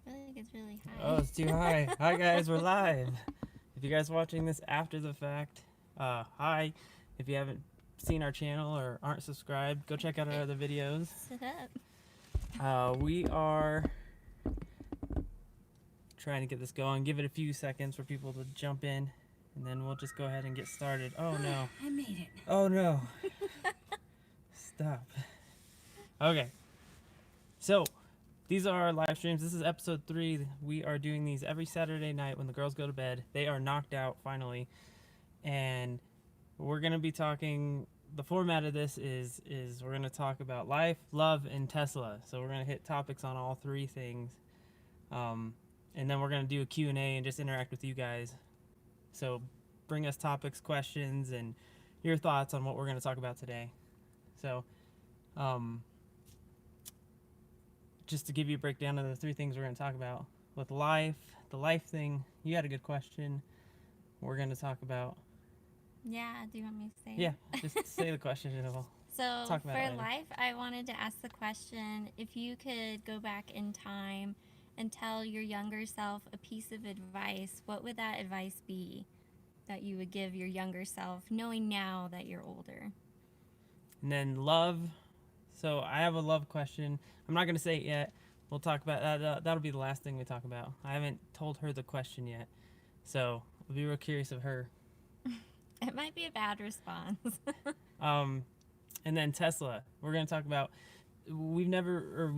I feel like it's really high. Oh, it's too high. Hi, guys. We're live. If you guys watching this after the fact, hi. If you haven't seen our channel or aren't subscribed, go check out our other videos. Sit up. We are trying to get this going. Give it a few seconds for people to jump in, and then we'll just go ahead and get started. Oh, no. I made it. Oh, no. Stop. Okay. So, these are our live streams. This is episode 3. We are doing these every Saturday night when the girls go to bed. They are knocked out finally. And we're going to be talking, the format of this is we're going to talk about life, love, and Tesla. So we're going to hit topics on all 3 things. And then we're going to do a Q&A and just interact with you guys. So bring us topics, questions, and your thoughts on what we're going to talk about today. So, just to give you a breakdown of the 3 things we're going to talk about. With life, the life thing, you had a good question. We're going to talk about. Yeah, do you want me to say Yeah, it? just say the question and we'll So talk about it for later. life, I wanted to ask the question, if you could go back in time and tell your younger self a piece of advice, what would that advice be that you would give your younger self, knowing now that you're older? And then love. So I have a love question. I'm not going to say it yet. We'll talk about that. That'll be the last thing we talk about. I haven't told her the question yet. So I'll be real curious of her. It might be a bad response. And then Tesla. We're going to talk about, we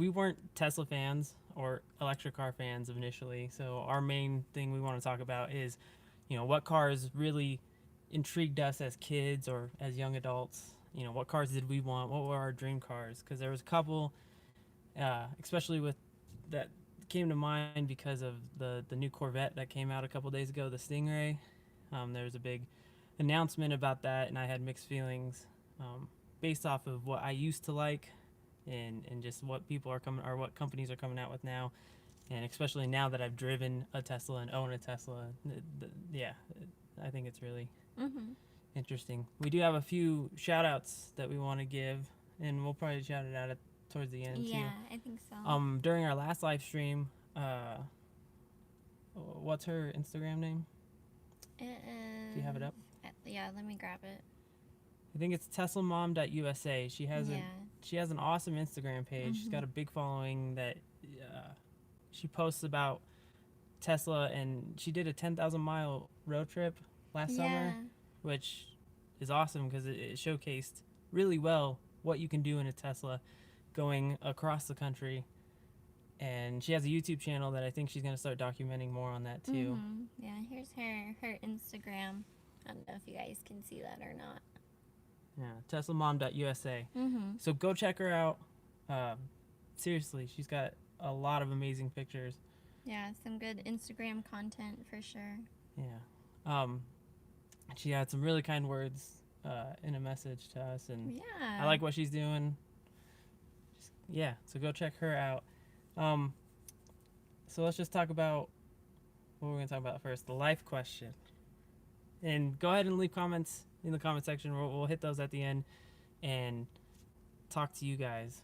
weren't Tesla fans or electric car fans initially. So our main thing we want to talk about is, what cars really intrigued us as kids or as young adults. What cars did we want? What were our dream cars? Because there was a couple, especially with that came to mind because of the new Corvette that came out a couple days ago, the Stingray. There was a big announcement about that, and I had mixed feelings based off of what I used to like and just what people are coming, or what companies are coming out with now. And especially now that I've driven a Tesla and own a Tesla, I think it's really interesting. We do have a few shout outs that we want to give, and we'll probably shout it out towards the end too. Yeah, I think so. During our last live stream, what's her Instagram name? It is... Do you have it up? Yeah, let me grab it. I think it's teslamom.usa. She has an awesome Instagram page. She's got a big following that she posts about Tesla, and she did a 10,000-mile road trip last summer, which is awesome because it showcased really well what you can do in a Tesla going across the country. And she has a YouTube channel that I think she's going to start documenting more on that too. Yeah, here's her Instagram. I don't know if you guys can see that or not. Yeah, teslamom.usa. So go check her out. Seriously, she's got a lot of amazing pictures. Yeah, some good Instagram content for sure. Yeah. She had some really kind words in a message to us, and yeah, I like what she's doing. So go check her out. So let's just talk about what we're going to talk about first, the life question. And go ahead and leave comments in the comment section. We'll hit those at the end and talk to you guys.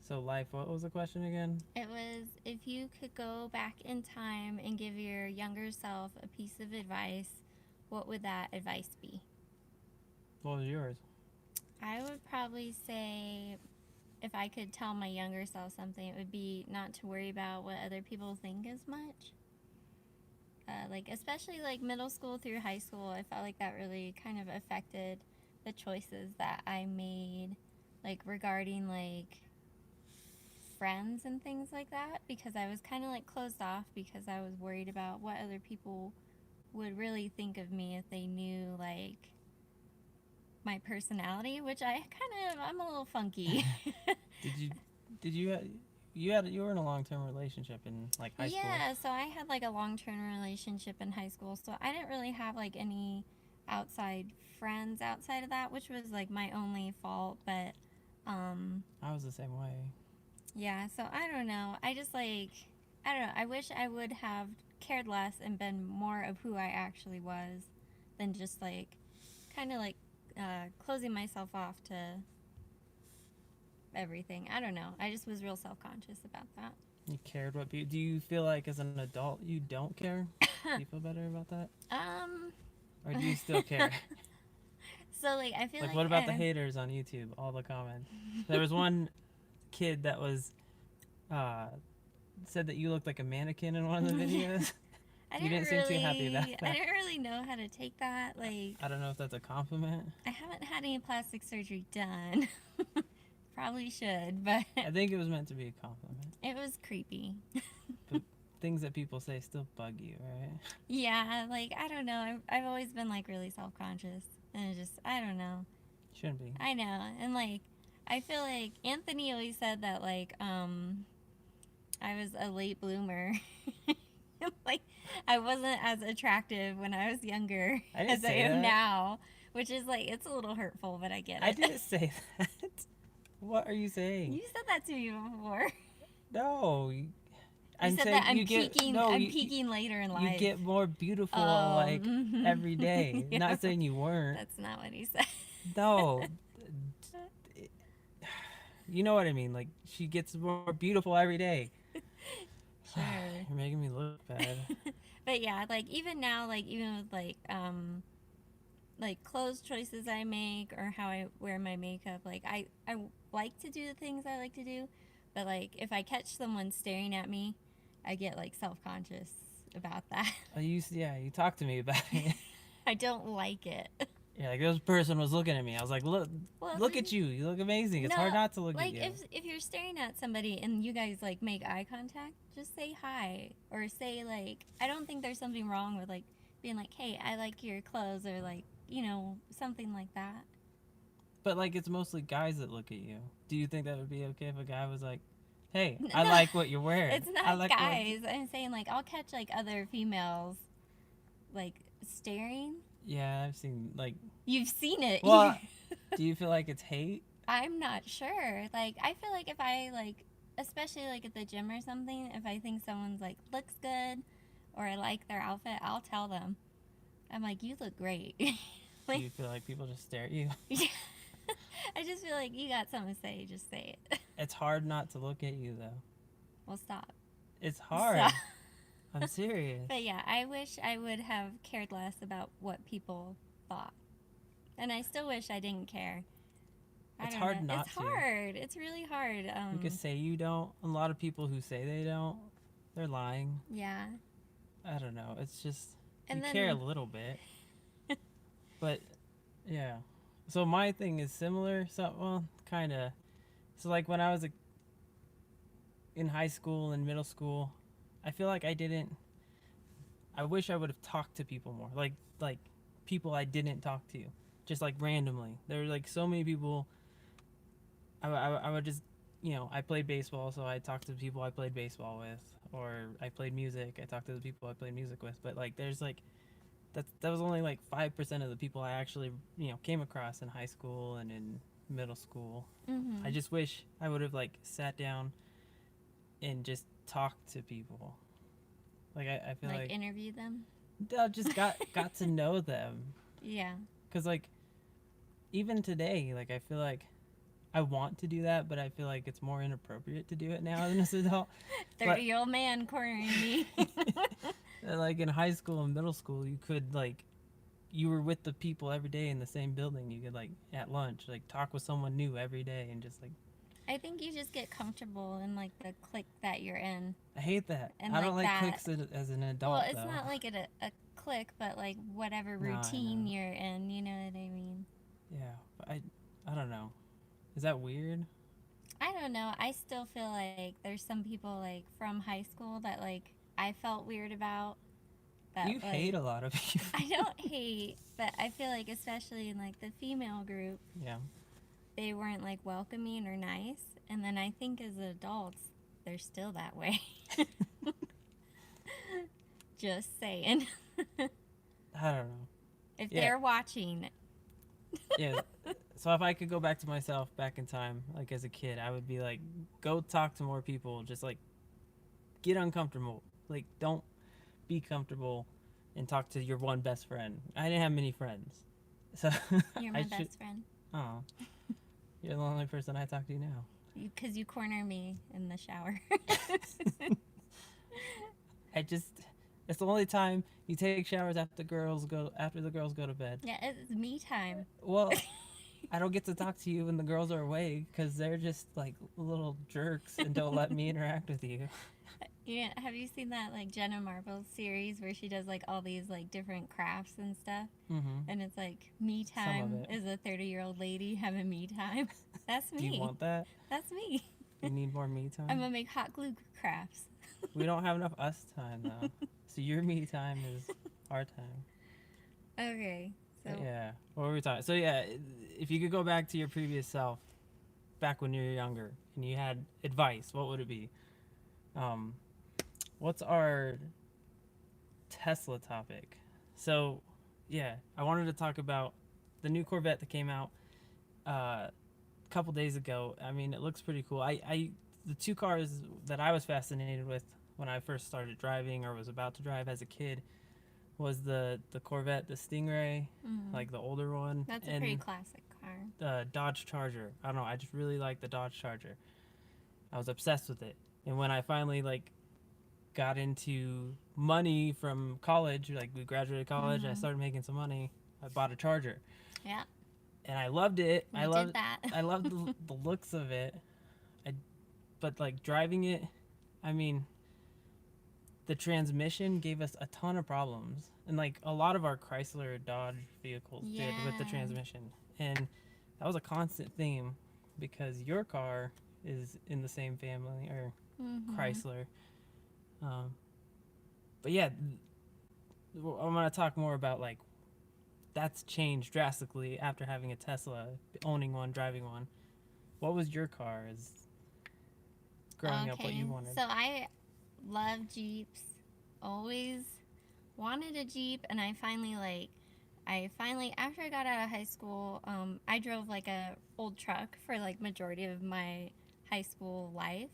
So life, what was the question again? It was, if you could go back in time and give your younger self a piece of advice, what would that advice be? What was yours? I would probably say, if I could tell my younger self something, it would be not to worry about what other people think as much. Especially middle school through high school, I felt like that really kind of affected the choices that I made, regarding friends and things like that, because I was kind of closed off because I was worried about what other people would really think of me if they knew my personality, which I'm a little funky. You were in a long-term relationship in high school. Yeah, so I had a long-term relationship in high school, so I didn't really have any outside friends outside of that, which was my only fault. But I was the same way. Yeah, so I don't know. I just I don't know. I wish I would have cared less and been more of who I actually was than just kind of closing myself off to everything. I don't know. I just was real self-conscious about that. You cared what people. Do you feel like as an adult you don't care? Do you feel better about that, Um, or do you still care? so like I feel Like, like what about the haters on YouTube? All the comments. There was one kid that was uh, said that you looked like a mannequin in one of the videos. You didn't seem too happy about I that. didn't really know how to take that. Like, I don't know if that's a compliment. I haven't had any plastic surgery done. Probably should, but I think it was meant to be a compliment. it was creepy. But things that people say still bug you, right? Yeah, like I don't know. I've always been like really self-conscious, and it just I don't know. Shouldn't be. I know, and like I feel like Anthony always said that like I was a late bloomer. Like I wasn't as attractive when I was younger I didn't as I say am that. now, which is like it's a little hurtful, but I get it. I didn't say that. What are you saying? You said that to me before. No. You I'm said saying that I'm you get peaking. no. I'm You, peaking later in life. you get more beautiful Oh, like mhm. every day. Yeah. Not saying you weren't. That's not what he said. No. You know what I mean? Like she gets more beautiful every day. Sure. You're making me look bad. But yeah, like even now, like even with like clothes choices I make or how I wear my makeup, like I like to do the things I like to do, but like if I catch someone staring at me, I get like self-conscious about that. You talked to me about it. I don't like it. Yeah, like this person was looking at me. I was like, look, Well, look at you. You look amazing. It's no, hard not to look like at you. if you're staring at somebody and you guys like make eye contact, just say hi or say like I don't think there's something wrong with like being like, hey, I like your clothes or like something like that. But like, it's mostly guys that look at you. Do you think that would be okay if a guy was like, hey, No, I like what you're wearing. it's not I like guys. I'm saying like I'll catch like other females like staring. Yeah, I've seen like. You've seen it. Well, do you feel like it's hate? I'm not sure. Like I feel like if I like, especially like at the gym or something, if I think someone's like looks good or I like their outfit, I'll tell them. I'm like, you look great. Do you feel like people just stare at you? I just feel like you got something to say, just say it. It's hard not to look at you though. Well, stop. It's hard. Stop. I'm serious. But yeah, I wish I would have cared less about what people thought. And I still wish I didn't care. It's hard not It's to. hard. It's really hard. You could say you don't. A lot of people who say they don't, they're lying. Yeah. I don't know. It's just And you then- care a little bit. But yeah. So my thing is similar. So well, kind of. So like when I was in high school and middle school, I feel like I didn't. I wish I would have talked to people more. Like people I didn't talk to, just like randomly. There were like so many people. I would just, I played baseball, so I talked to the people I played baseball with, or I played music, I talked to the people I played music with. But like, there's like, that was only like 5% of the people I actually, came across in high school and in middle school. Mm-hmm. I just wish I would have like sat down and just talked to people. Like I feel like interview them. I just got to know them. Yeah. Cause like, even today, like I feel like I want to do that, but I feel like it's more inappropriate to do it now as an adult. 30-year-old man cornering me. Like in high school and middle school, you could like, you were with the people every day in the same building. You could like at lunch, like talk with someone new every day and just like. I think you just get comfortable in like the clique that you're in. I hate that. And I don't like like that- cliques as an adult. Well, it's though. not like a clique, but like whatever No, I routine know. you're in. You know what I mean? Yeah, but I don't know. Is that weird? I don't know. I still feel like there's some people like from high school that like I felt weird about. That, You like, hate a lot of people. I don't hate, but I feel like especially in like the female group, Yeah. they weren't like welcoming or nice. And then I think as adults, they're still that way. Just saying. I don't know. If Yeah. they're watching, Yeah. So if I could go back to myself back in time, like as a kid, I would be like, go talk to more people. Just like, get uncomfortable. Like, don't be comfortable and talk to your one best friend. I didn't have many friends, so you're I my best friend. Oh, you're the only person I talk to now. Because you corner me in the shower. just it's the only time you take showers after the girls go to bed. Yeah, it's me time. Well, I don't get to talk to you when the girls are away because they're just like little jerks and don't let me interact with you. Yeah, have you seen that like Jenna Marbles series where she does like all these like different crafts and stuff? Mm-hmm. And it's like me Some of time it. is a 30-year-old lady having me time. That's Do you me. want that? That's me. You need more me I'm time? gonna make hot glue crafts. We don't have enough us time though. So your me time is our time. Okay, so Yeah. What were we talking? So yeah, if you could go back to your previous self, back when you were younger, and you had advice, what would it be? Um, what's our Tesla topic? So, yeah, I wanted to talk about the new Corvette that came out a couple days ago. I mean, it looks pretty cool. The two cars that I was fascinated with when I first started driving or was about to drive as a kid was the Corvette, the Stingray, like the older one, that's a and pretty classic car. the Dodge Charger. I don't know. I just really like the Dodge Charger. I was obsessed with it, and when I finally like got into money from college, like we graduated college, I started making some money. I bought a Charger. Yeah. And I loved it. We did that. I loved the looks of it. But like driving it, I mean, the transmission gave us a ton of problems, and like a lot of our Chrysler Dodge vehicles did with the Yeah. transmission, and that was a constant theme because your car is in the same family or Chrysler. But yeah, I'm gonna talk more about like that's changed drastically after having a Tesla, owning one, driving one. What was your car as growing up? What you wanted? So I love Jeeps. Always wanted a Jeep, and I finally after I got out of high school, I drove like a old truck for like majority of my high school life.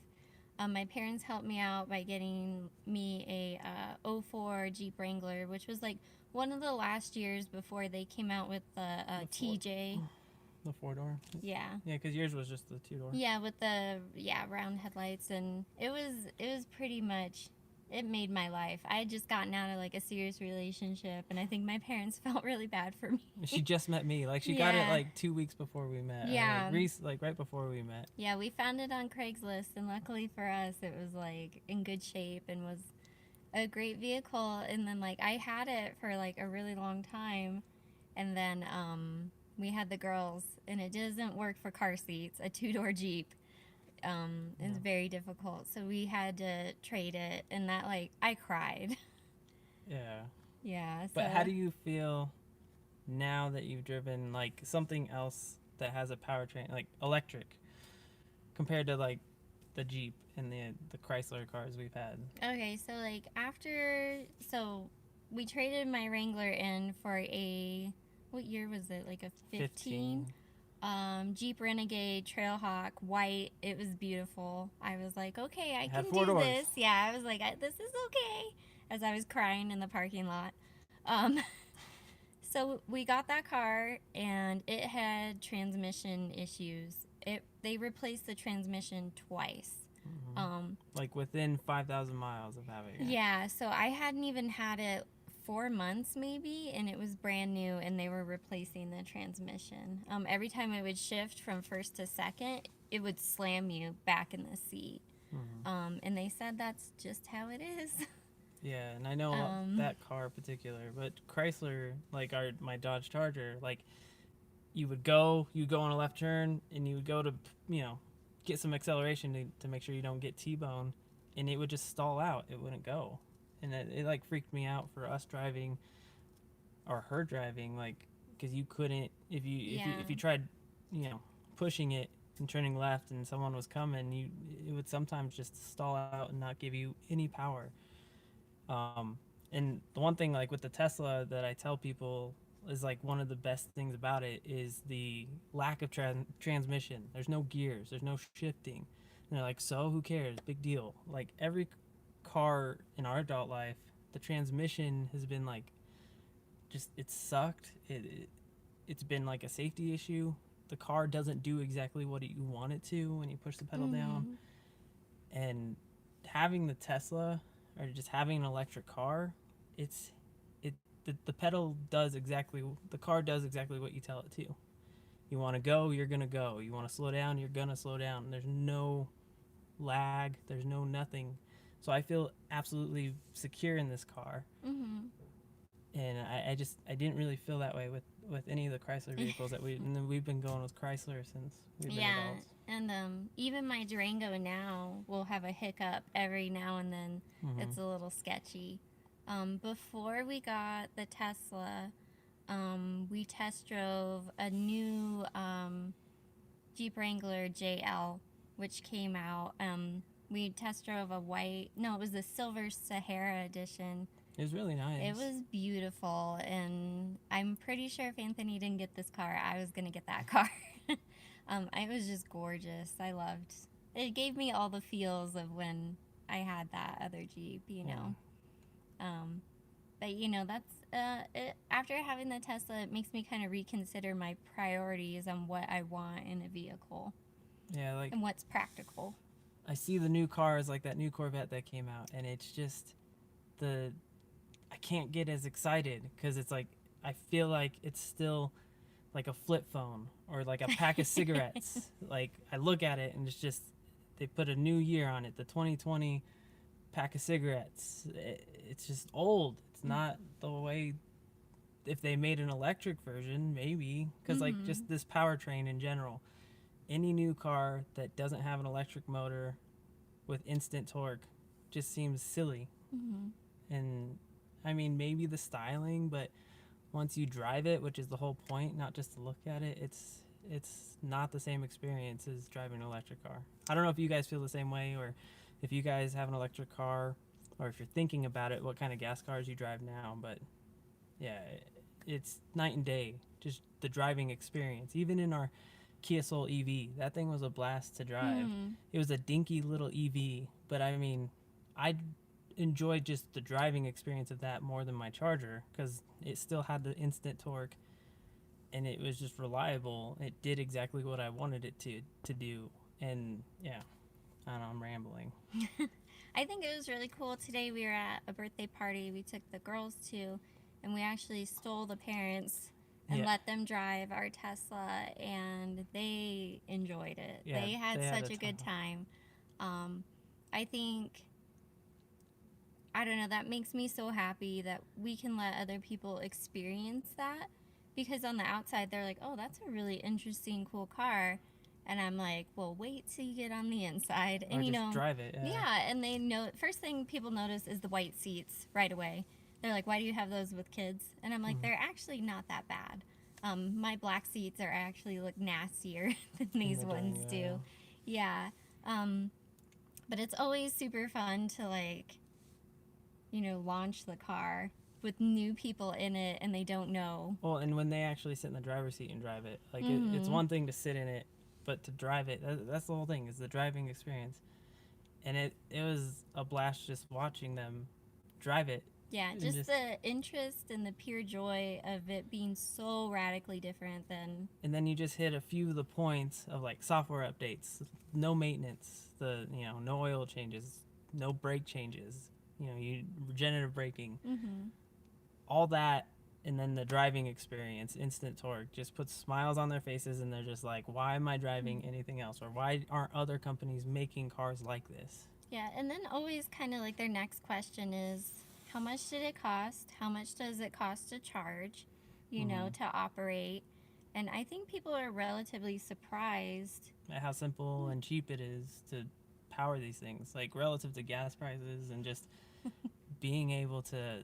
My parents helped me out by getting me a '04 Jeep Wrangler, which was like one of the last years before they came out with the TJ. The 4-door. Yeah. Yeah, because yours was just the 2-door. Yeah, with the round headlights, and it was pretty much, it made my life. I had just gotten out of like a serious relationship, and I think my parents felt really bad for me. She just met me. Like she got it like 2 weeks before we met. Yeah. Like right before we met. Yeah, we found it on Craigslist, and luckily for us, it was like in good shape and was a great vehicle. And then like I had it for like a really long time, and then we had the girls, and it doesn't work for car seats. A 2-door Jeep is very difficult, so we had to trade it, and that like I cried. Yeah. Yeah. So. But how do you feel now that you've driven like something else that has a powertrain, like electric, compared to like the Jeep and the Chrysler cars we've had? Okay, so like so we traded my Wrangler in for what year was it? Like a 15? Jeep Renegade Trailhawk white. It was beautiful. I was like, okay, I can do doors. this. Yeah, I was like, this is okay. As I was crying in the parking lot. So we got that car, and it had transmission issues. They replaced the transmission twice. Like within 5,000 miles of having it. Yeah, so I hadn't even had it 4 months maybe, and it was brand new, and they were replacing the transmission. Every time it would shift from first to second, it would slam you back in the seat. And they said that's just how it is. Yeah, and I know that car in particular, but Chrysler, like my Dodge Charger, like you go on a left turn, and you would go to get some acceleration to make sure you don't get T-boned, and it would just stall out. It wouldn't go. And it like freaked me out for us driving, or her driving, like because you couldn't if you tried pushing it and turning left and someone was coming, it would sometimes just stall out and not give you any power. And the one thing like with the Tesla that I tell people is like one of the best things about it is the lack of transmission. There's no gears, there's no shifting. And they're like, so who cares? Big deal. Like every car in our adult life, the transmission has been like it sucked. It's been like a safety issue. The car doesn't do exactly what you want it to when you push the pedal down. And having the Tesla or just having an electric car, it's the pedal does exactly, the car does exactly what you tell it to. You want to go, you're gonna go. You want to slow down, you're gonna slow down. There's no lag, there's no nothing. So I feel absolutely secure in this car. Mhm. And I didn't really feel that way with any of the Chrysler vehicles that we've been going with Chrysler since we've been Yeah, adults. and even my Durango now will have a hiccup every now and then. Mm-hmm. It's a little sketchy. Before we got the Tesla, we test drove a new Jeep Wrangler JL, which came out. We test drove a white, no, it was the Silver Sahara edition. It was really nice. It was beautiful, and I'm pretty sure if Anthony didn't get this car, I was gonna get that car. It was just gorgeous. I loved. It gave me all the feels of when I had that other Jeep, you know. But you know, that's after having the Tesla, it makes me kind of reconsider my priorities on what I want in a vehicle. Yeah, like, and what's practical. I see the new cars, like that new Corvette that came out, and it's just I can't get as excited because it's like I feel like it's still like a flip phone or like a pack of cigarettes. Like, I look at it and it's just, they put a new year on it, the 2020 pack of cigarettes. It's just old. It's not the way, if they made an electric version, maybe, because like just this powertrain in general, any new car that doesn't have an electric motor with instant torque just seems silly. And I mean, maybe the styling, but once you drive it, which is the whole point, not just to look at it, it's not the same experience as driving an electric car. I don't know if you guys feel the same way, or if you guys have an electric car, or if you're thinking about it, what kind of gas cars you drive now. But yeah, it's night and day, just the driving experience. Even in our Kia Soul EV, that thing was a blast to drive. It was a dinky little EV, but I mean, I enjoyed just the driving experience of that more than my Charger, because it still had the instant torque and it was just reliable. It did exactly what I wanted it to do. And yeah, I don't know, I'm rambling. I think it was really cool. Today we were at a birthday party we took the girls to, and we actually stole the parents and let them drive our Tesla, and they enjoyed it. Yeah, they had such a good time. I think, I don't know, that makes me so happy that we can let other people experience that, because on the outside they're like, oh, that's a really interesting, cool car. And I'm like, well, wait till you get on the inside. And or you just know, drive it. yeah, and they know, first thing people notice is the white seats right away. They're like, why do you have those with kids? And I'm like, they're actually not that bad. My black seats are actually look nastier than these ones do. Yeah. But it's always super fun to, like, you know, launch the car with new people in it and they don't know. Well, and when they actually sit in the driver's seat and drive it, like it's one thing to sit in it, but to drive it, that's the whole thing, is the driving experience. And it was a blast just watching them drive it. Yeah, just the interest and the pure joy of it being so radically different than... And then you just hit a few of the points of, like, software updates, no maintenance, no oil changes, no brake changes, regenerative braking, all that. And then the driving experience, instant torque, just puts smiles on their faces, and they're just like, why am I driving anything else? Or why aren't other companies making cars like this? Yeah, and then always kind of like their next question is, how much did it cost? How much does it cost to charge, to operate? And I think people are relatively surprised at how simple and cheap it is to power these things, like relative to gas prices, and just being able to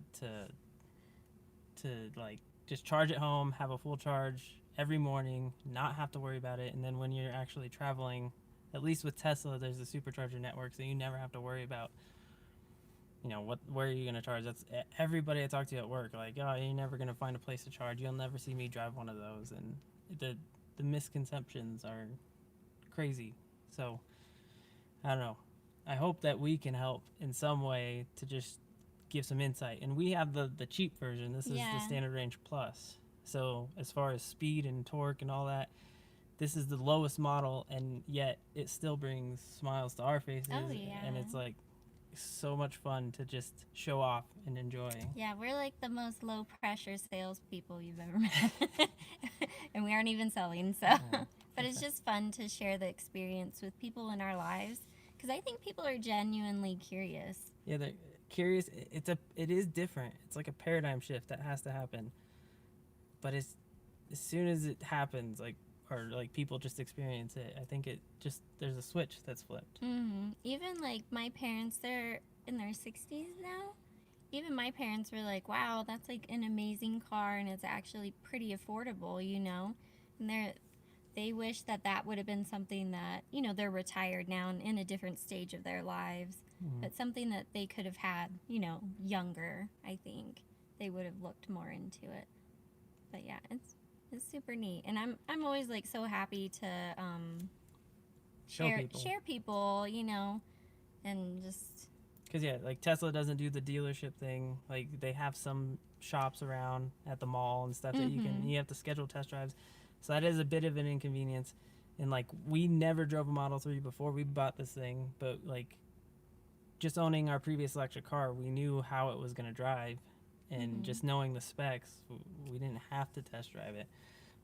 like just charge at home, have a full charge every morning, not have to worry about it. And then when you're actually traveling, at least with Tesla, there's a supercharger network, so you never have to worry about, where are you going to charge. That's everybody I talk to at work, like, oh, you're never going to find a place to charge. You'll never see me drive one of those. And the misconceptions are crazy. So I don't know. I hope that we can help in some way to just give some insight. And we have the cheap version. This is the Standard Range Plus. So as far as speed and torque and all that, this is the lowest model, and yet it still brings smiles to our faces. Oh, yeah. And it's like, so much fun to just show off and enjoy. Yeah, we're like the most low pressure salespeople you've ever met. And we aren't even selling, so. But it's just fun to share the experience with people in our lives because I think people are genuinely curious. Yeah, they're curious. It is different. It's like a paradigm shift that has to happen. But it's as soon as it happens, or people just experience it, I think there's a switch that's flipped. Even like my parents, they're in their 60s now. Even my parents were like, wow, that's like an amazing car and it's actually pretty affordable, you know? And they wish that would have been something that, you know, they're retired now and in a different stage of their lives, but something that they could have had, you know, younger, I think. They would have looked more into it. But yeah, it's super neat. And I'm always like so happy to share people, you know, and just... Because, yeah, like Tesla doesn't do the dealership thing. Like, they have some shops around at the mall and stuff that you have to schedule test drives. So that is a bit of an inconvenience. And, like, we never drove a Model 3 before we bought this thing. But, like, just owning our previous electric car, we knew how it was going to drive. And just knowing the specs, we didn't have to test drive it.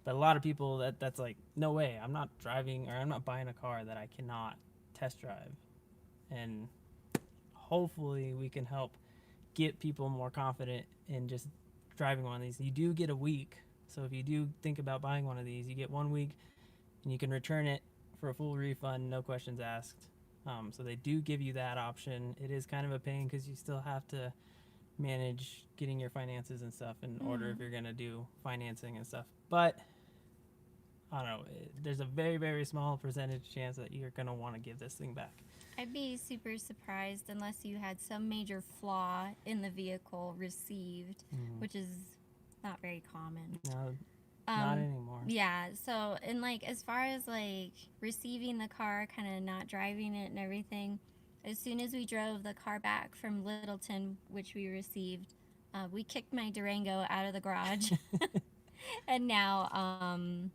But a lot of people, that's like, no way, I'm not driving, or I'm not buying a car that I cannot test drive. And hopefully we can help get people more confident in just driving one of these. You do get a week. So if you do think about buying one of these, you get 1 week and you can return it for a full refund, no questions asked. So they do give you that option. It is kind of a pain because you still have to manage getting your finances and stuff in order if you're going to do financing and stuff. But I don't know, there's a very, very small percentage chance that you're going to want to give this thing back. I'd be super surprised unless you had some major flaw in the vehicle received, which is not very common. No, not anymore. Yeah, so, and like as far as like receiving the car, kind of not driving it and everything, as soon as we drove the car back from Littleton, which we received, we kicked my Durango out of the garage. And now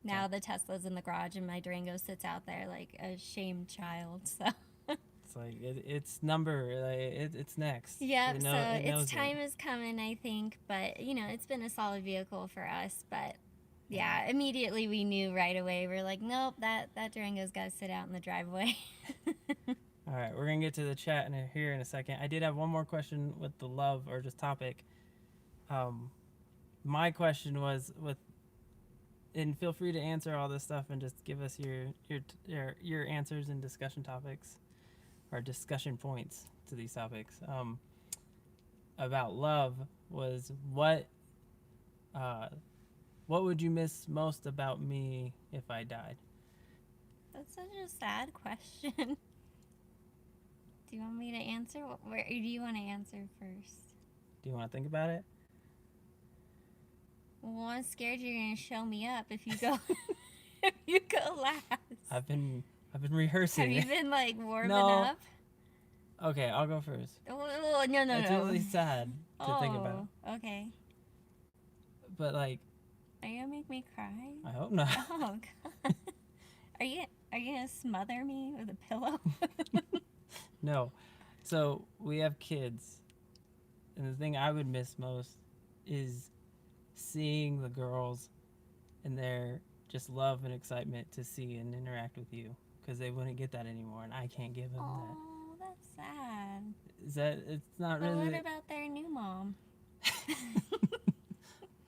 the Tesla's in the garage and my Durango sits out there like a shamed child. So it's like it's it's next. Yeah, so its time is coming, I think. But you know, it's been a solid vehicle for us. But yeah, immediately we knew right away. We're like, nope, that Durango's got to sit out in the driveway. All right, we're going to get to the chat here in a second. I did have one more question with the love or just topic. My question was and feel free to answer all this stuff and just give us your answers and discussion topics or discussion points to these topics. About love was what would you miss most about me if I died? That's such a sad question. Do you want me to answer? Where do you want to answer first? Do you want to think about it? Well, I'm scared you're gonna show me up if you go if you go last. I've been rehearsing. Have you been like warming up? Okay, I'll go first. Oh, no. It's really sad to think about. Okay. But like, are you gonna make me cry? I hope not. Oh God. Are you gonna smother me with a pillow? No. So we have kids, and the thing I would miss most is seeing the girls and their just love and excitement to see and interact with you, because they wouldn't get that anymore, and I can't give them that. Oh, that's sad. It's not but really. What about their new mom?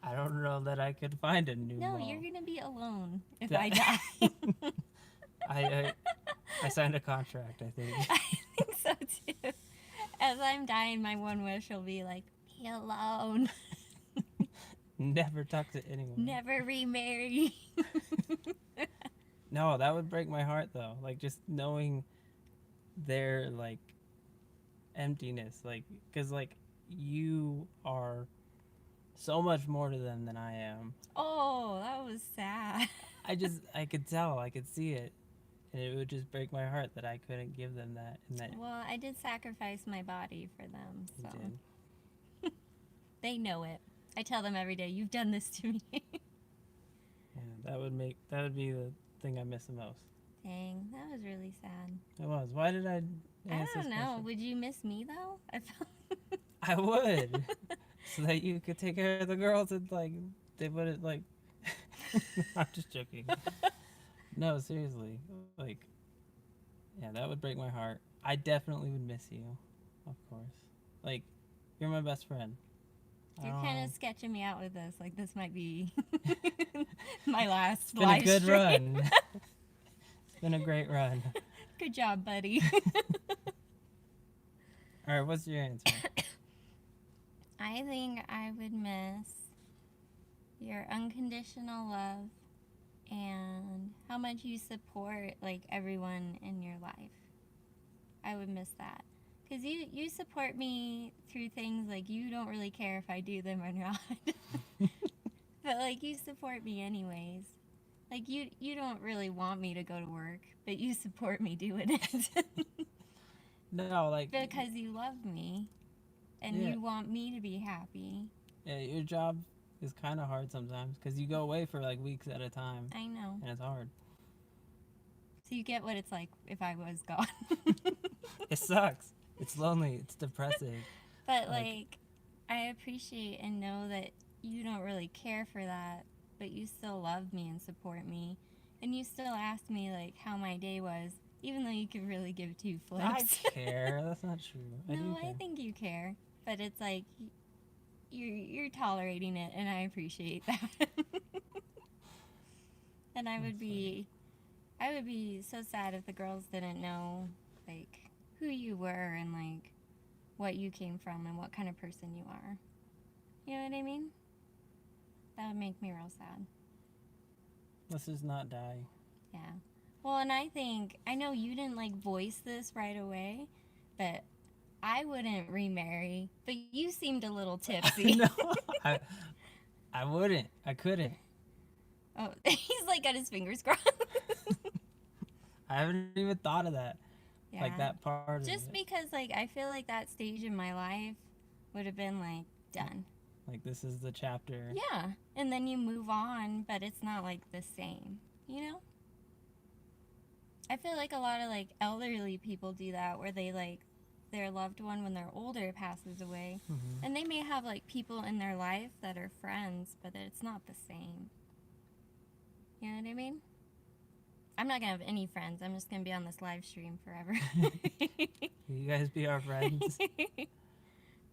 I don't know that I could find a new mom. No, you're gonna be alone if I die. I signed a contract, I think. I think so too. As I'm dying, my one wish will be like, be alone. Never talk to anyone. Never remarry. No, that would break my heart though. Like just knowing their like emptiness, like because like you are so much more to them than I am. Oh, that was sad. I could tell, I could see it, and it would just break my heart that I couldn't give them that. Well, I did sacrifice my body for them, so You did. they know it. I tell them every day, you've done this to me. Yeah, that would be the thing I miss the most. Dang, that was really sad. It was. Why did I I answer this don't know. question. Would you miss me though? I would, so that you could take care of the girls and like they wouldn't like. I'm just joking. No, seriously, like, yeah, that would break my heart. I definitely would miss you, of course. Like, you're my best friend. You're kind of sketching me out with this. Like, this might be my It's last been a live good stream. run. It's been a great run. Good job, buddy. All right, what's your answer? I think I would miss your unconditional love and how much you support like everyone in your life. I would miss that. Because you support me through things like you don't really care if I do them or not. But like you support me anyways. Like you don't really want me to go to work, but you support me doing it. No, like, because you love me and Yeah. you want me to be happy. yeah, your job is kind of hard sometimes because you go away for like weeks at a time I know. and it's hard. So you get what it's like if I was gone. It sucks. It's lonely. It's depressing. But Like- like I appreciate and know that you don't really care for that, but you still love me and support me. And you still ask me like how my day was, even though you could really give two I flips. care. That's not true. I do No, care. I think you care. But it's like you're tolerating it and I appreciate that. And I would be so sad if the girls didn't know like who you were and like what you came from and what kind of person you are. You know what I mean? That would make me real sad. Let's just not die. Yeah. Well, and I know you didn't like voice this right away, but I wouldn't remarry, but you seemed a little tipsy. No, I wouldn't. I couldn't. Oh, he's like got his fingers crossed. I haven't even thought of that. Yeah. Like that part Just of it. because like I feel like that stage in my life would have been like done. Like this is the chapter. Yeah. And then you move on, but it's not like the same, you know? I feel like a lot of like elderly people do that where they like their loved one when they're older passes away. Mm-hmm. And they may have like people in their life that are friends, but it's not the same. You know what I mean? I'm not gonna have any friends. I'm just gonna be on this live stream forever. You guys be our friends.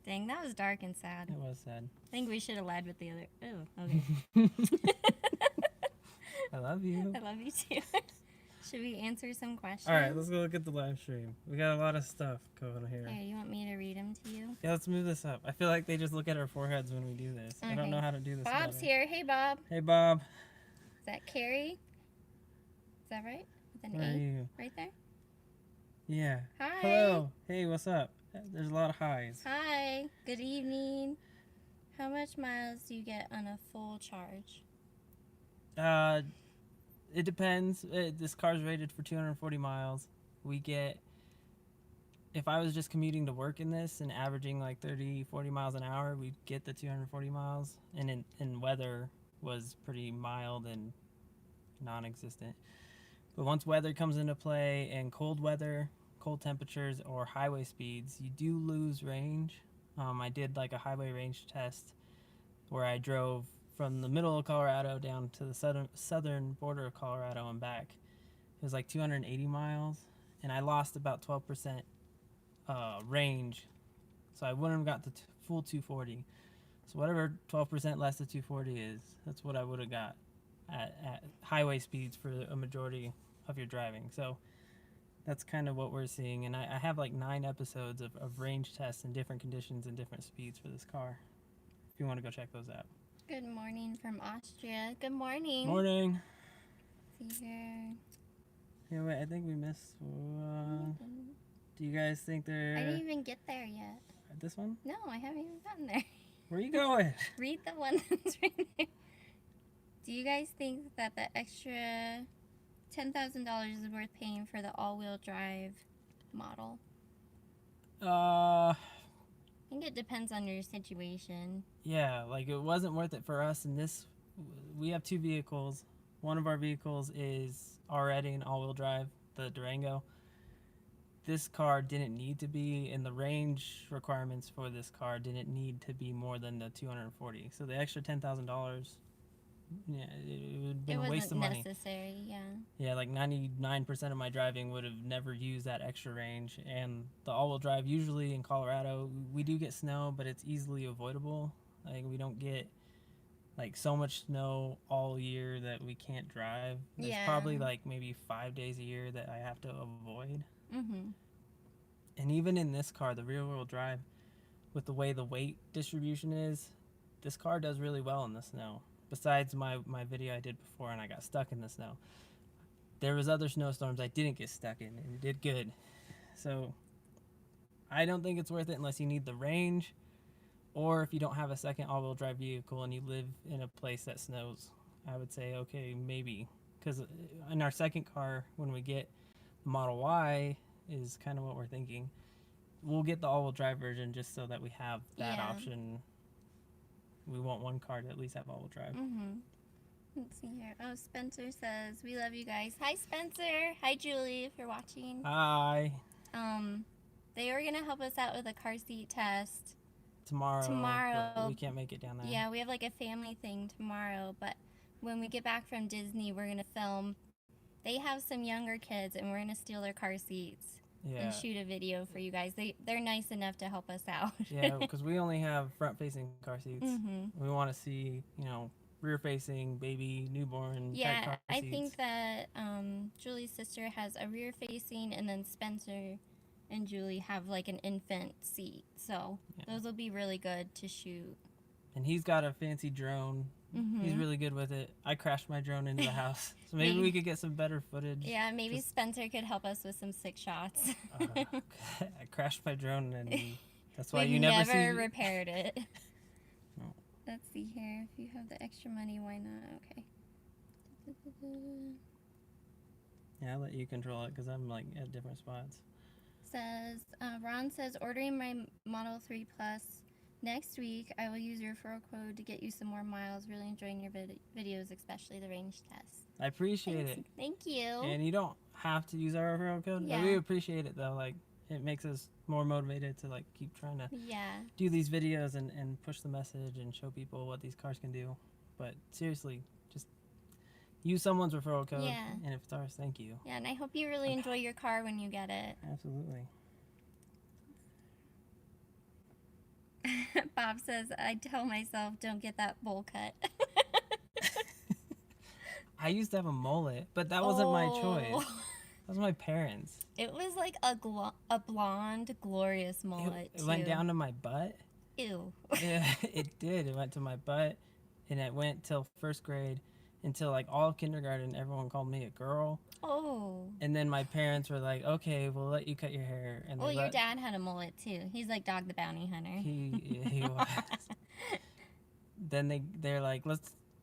Dang, that was dark and sad. It was sad. I think we should have led with the other. Oh, okay. I love you. I love you too. Should we answer some questions? All right, let's go look at the live stream. We got a lot of stuff going on here. Here, you want me to read them to you? Yeah, let's move this up. I feel like they just look at our foreheads when we do this. I don't Okay. know how to do this. Bob's better. here. Hey, Bob. Hey, Bob. Is that Carrie? Is that right? With an Where are A you? right there? Yeah. Hi. Hello. Hey, what's up? There's a lot of highs. Hi. Good evening. How much miles do you get on a full charge? It depends. This car's rated for 240 miles. We get, if I was just commuting to work in this and averaging like 30, 40 miles an hour, we'd get the 240 miles. And in weather was pretty mild and non-existent. But once weather comes into play and cold weather, cold temperatures, or highway speeds, you do lose range. I did like a highway range test where I drove from the middle of Colorado down to the southern border of Colorado and back. It was like 280 miles, and I lost about 12% range, so I wouldn't have got the full 240. So whatever 12% less than 240 is, that's what I would have got at highway speeds for a majority of your driving. So that's kind of what we're seeing, and I have like 9 episodes of range tests in different conditions and different speeds for this car, if you want to go check those out. Good morning from Austria. Good morning. Morning. See here. Yeah, wait, I think we missed. Do you guys think I they're didn't even get there yet. this one? No, I haven't even gotten there. Where are you going? Read the one that's right there. Do you guys think that the extra $10,000 is worth paying for the all-wheel drive model? I think it depends on your situation. Yeah, like it wasn't worth it for us. And this, we have 2 vehicles. One of our vehicles is already an all-wheel drive, the Durango. this car didn't need to be, and the range requirements for this car didn't need to be more than the 240. So the extra $10,000, yeah, it would have been a waste of money. Necessary, yeah. Yeah, like 99% of my driving would have never used that extra range. And the all-wheel drive, usually in Colorado, we do get snow, but it's easily avoidable. Like, we don't get like so much snow all year that we can't drive. There's probably like maybe 5 days a year that I have to avoid. Mm-hmm. And even in this car, the rear-wheel drive, with the way the weight distribution is, this car does really well in the snow. Besides my video I did before and I got stuck in the snow, there was other snowstorms I didn't get stuck in, and it did good. So I don't think it's worth it unless you need the range, or if you don't have a second all-wheel drive vehicle and you live in a place that snows. I would say, okay, maybe. Because in our second car, when we get Model Y, is kind of what we're thinking. We'll get the all-wheel drive version just so that we have that option. We want one car to at least have all-wheel drive. Mm-hmm. Let's see here. Oh, Spencer says, we love you guys. Hi, Spencer. Hi, Julie, if you're watching. Hi. They were going to help us out with a car seat test. Tomorrow. But we can't make it down there. Yeah, we have like a family thing tomorrow, but when we get back from Disney, we're going to film. They have some younger kids, and we're going to steal their car seats. And shoot a video for you guys. They're nice enough to help us out. Yeah, because we only have front-facing car seats. Mm-hmm. We want to see, rear-facing, baby, newborn type car seats. I think that Julie's sister has a rear-facing, and then Spencer and Julie have like an infant seat. So those will be really good to shoot. And he's got a fancy drone. Mm-hmm. He's really good with it. I crashed my drone into the house. So maybe we could get some better footage. Yeah, maybe Spencer could help us with some sick shots. I crashed my drone, and that's why you never repaired it. No. Let's see here. If you have the extra money, why not? Okay. Yeah, I'll let you control it because I'm like at different spots. Ron says, ordering my Model 3 Plus next week. I will use your referral code to get you some more miles. Really enjoying your videos, especially the range test. I appreciate it. Thank you. And you don't have to use our referral code. Yeah. We appreciate it though. Like, it makes us more motivated to like keep trying to do these videos and push the message and show people what these cars can do. But seriously, just use someone's referral code. Yeah. And if it's ours, thank you. Yeah, and I hope you really enjoy your car when you get it. Absolutely. Bob says, I tell myself, don't get that bowl cut. I used to have a mullet, but that wasn't my choice. That was my parents. It was like a blonde, glorious mullet, It went down to my butt. Ew. Yeah, it did. It went to my butt, and it went till first grade, until like all of kindergarten. Everyone called me a girl. Oh. And then my parents were like, "Okay, we'll let you cut your hair." And your dad had a mullet too. He's like Dog the Bounty Hunter. He was. Then they're like,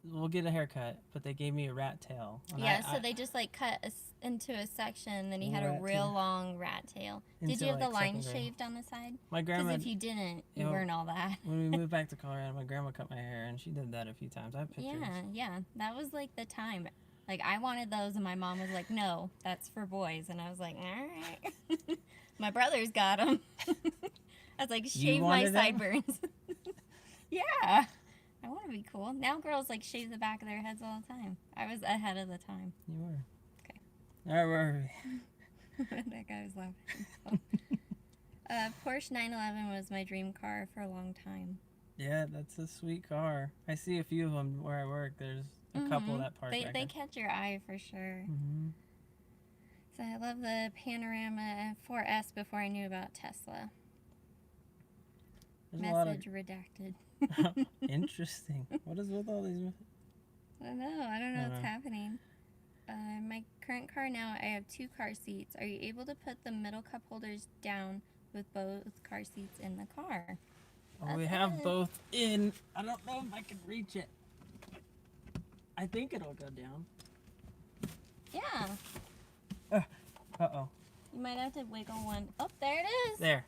we'll get a haircut, but they gave me a rat tail. So they just like cut into a section. Then he had a real long rat tail. Did you have the line shaved on the side? My grandma. Because if you didn't, you weren't all that. When we moved back to Colorado, my grandma cut my hair, and she did that a few times. I have pictures. Yeah, that was like the time. Like, I wanted those, and my mom was like, no, that's for boys. And I was like, all right. My brother's got them. I was like, shave my sideburns. Yeah. I want to be cool. Now girls, like, shave the back of their heads all the time. I was ahead of the time. You were. Okay. All right, where are we? That guy was laughing. Porsche 911 was my dream car for a long time. Yeah, that's a sweet car. I see a few of them where I work. There's a couple that park back They catch your eye for sure. Mm-hmm. So I love the Panorama 4S before I knew about Tesla. Message redacted. Interesting. What is with all these? I don't know what's happening. My current car now, I have 2 car seats. Are you able to put the middle cup holders down with both car seats in the car? Oh, we have both in. I don't know if I can reach it. I think it'll go down. Yeah. Uh-oh. You might have to wiggle one. Oh, there it is. There.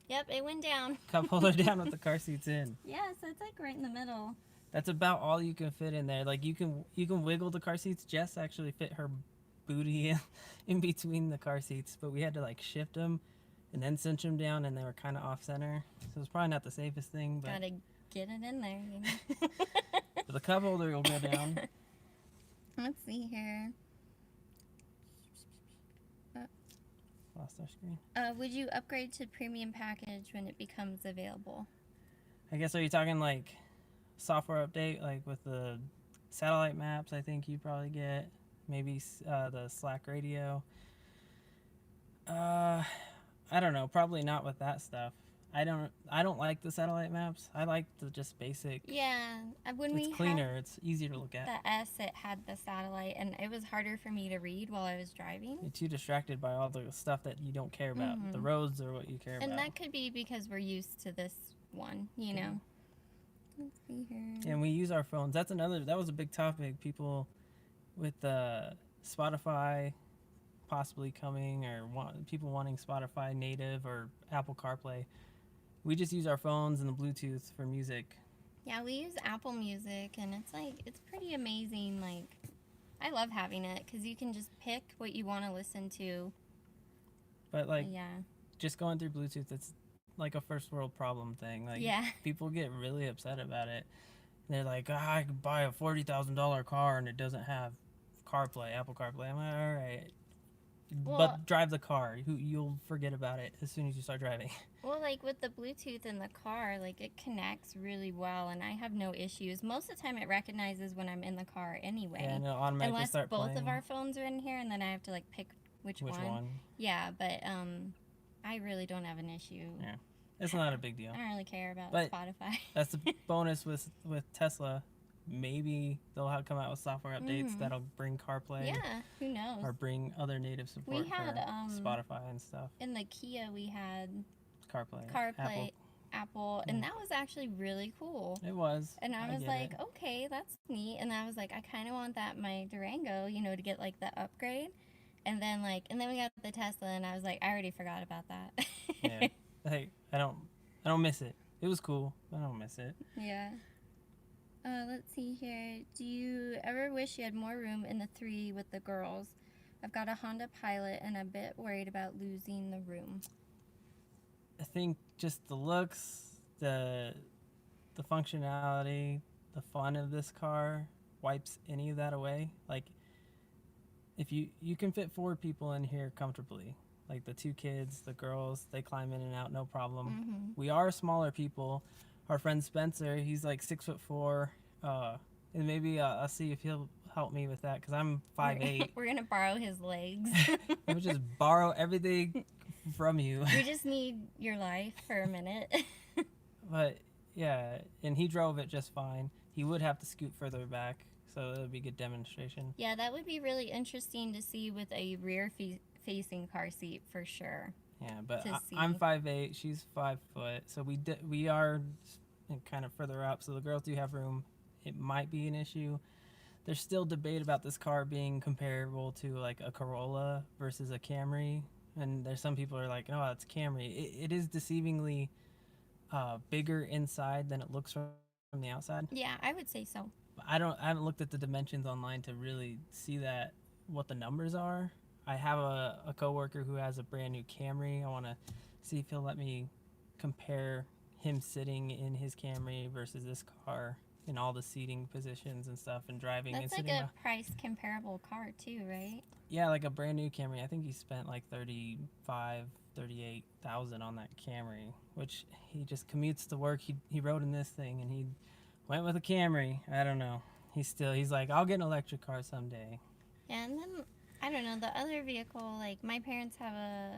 Yep, it went down. Cup holder down with the car seats in. Yeah, so it's like right in the middle. That's about all you can fit in there. Like, you can wiggle the car seats. Jess actually fit her booty in between the car seats, but we had to like shift them and then cinch them down, and they were kind of off center. So it's probably not the safest thing, but Gotta get it in there, you know. but the cup holder will go down. Let's see here. Lost our screen. Would you upgrade to premium package when it becomes available? I guess, are you talking like software update, like with the satellite maps? I think you probably get maybe the Slack radio. I don't know. Probably not with that stuff. I don't like the satellite maps. I like the just basic. Yeah, when It's we cleaner. It's easier to look at. the S, it had the satellite, and it was harder for me to read while I was driving. You're too distracted by all the stuff that you don't care about. The roads are what you care And about. that could be because we're used to this one, you know. Let's see here. And we use our phones. That was a big topic. People with Spotify possibly coming, or people wanting Spotify native or Apple CarPlay. We just use our phones and the Bluetooth for music. Yeah, we use Apple Music, and it's pretty amazing. Like, I love having it because you can just pick what you want to listen to. But like, Yeah. just going through Bluetooth, it's like a first world problem thing. Like, Yeah. people get really upset about it. They're like, I could buy a $40,000 car and it doesn't have CarPlay, Apple CarPlay. I'm like, all right. Well, but drive the car. You'll forget about it as soon as you start driving. Well, like with the Bluetooth in the car, like it connects really well, and I have no issues. Most of the time, it recognizes when I'm in the car anyway. And it'll automatically Unless start both playing. of our phones are in here, and then I have to like pick which one. Yeah, but I really don't have an issue. Yeah, it's not a big deal. I don't really care about But Spotify. That's the bonus with Tesla. Maybe they'll come out with software updates that'll bring CarPlay. Yeah, who knows? Or bring other native support had, for Spotify and stuff. In the Kia, we had CarPlay, Apple, and that was actually really cool. It was. And I was like, okay, that's neat. And I was like, I kind of want that in my Durango, you know, to get like the upgrade. And then we got the Tesla, and I was like, I already forgot about that. Yeah. Hey, I don't miss it. It was cool. I don't miss it. Yeah. Let's see here. Do you ever wish you had more room in the 3 with the girls? I've got a Honda Pilot, and I'm a bit worried about losing the room. I think just the looks, the functionality, the fun of this car wipes any of that away. Like, if you can fit 4 people in here comfortably. Like the 2 kids, the girls, they climb in and out, no problem. Mm-hmm. We are smaller people. Our friend Spencer, he's like 6'4", and maybe I'll see if he'll help me with that because I'm 5'8". We're gonna borrow his legs. We'll just borrow everything from you. We just need your life for a minute. But yeah, and he drove it just fine. He would have to scoot further back, so it would be a good demonstration. Yeah, that would be really interesting to see with a rear-facing car seat for sure. Yeah, but I'm 5'8", she's 5 foot, so we are kind of further up. So the girls do have room. It might be an issue. There's still debate about this car being comparable to like a Corolla versus a Camry, and there's some people are like, "Oh, it's Camry." It is deceivingly bigger inside than it looks from the outside. Yeah, I would say so. I haven't looked at the dimensions online to really see what the numbers are. I have a coworker who has a brand new Camry. I want to see if he'll let me compare him sitting in his Camry versus this car in all the seating positions and stuff and driving. That's and like a price comparable car too, right? Yeah, like a brand new Camry. I think he spent like $38,000 on that Camry, which he just commutes to work. He rode in this thing and he went with a Camry. I don't know. He's like, I'll get an electric car someday. Yeah, and then I don't know, the other vehicle, like my parents have a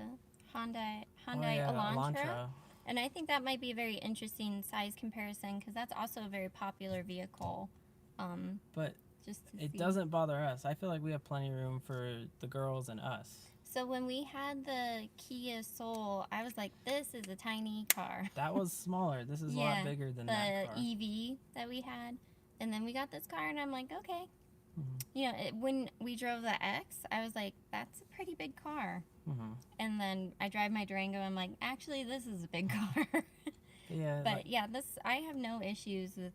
Hyundai Elantra. And I think that might be a very interesting size comparison because that's also a very popular vehicle. But it doesn't bother us. I feel like we have plenty of room for the girls and us. So when we had the Kia Soul, I was like, this is a tiny car. That was smaller. This is a lot bigger than that car. The EV that we had. And then we got this car and I'm like, okay. Mm-hmm. You know, when we drove the X, I was like, that's a pretty big car. Mm-hmm. And then I drive my Durango, I'm like, actually, this is a big car. Yeah. But I have no issues with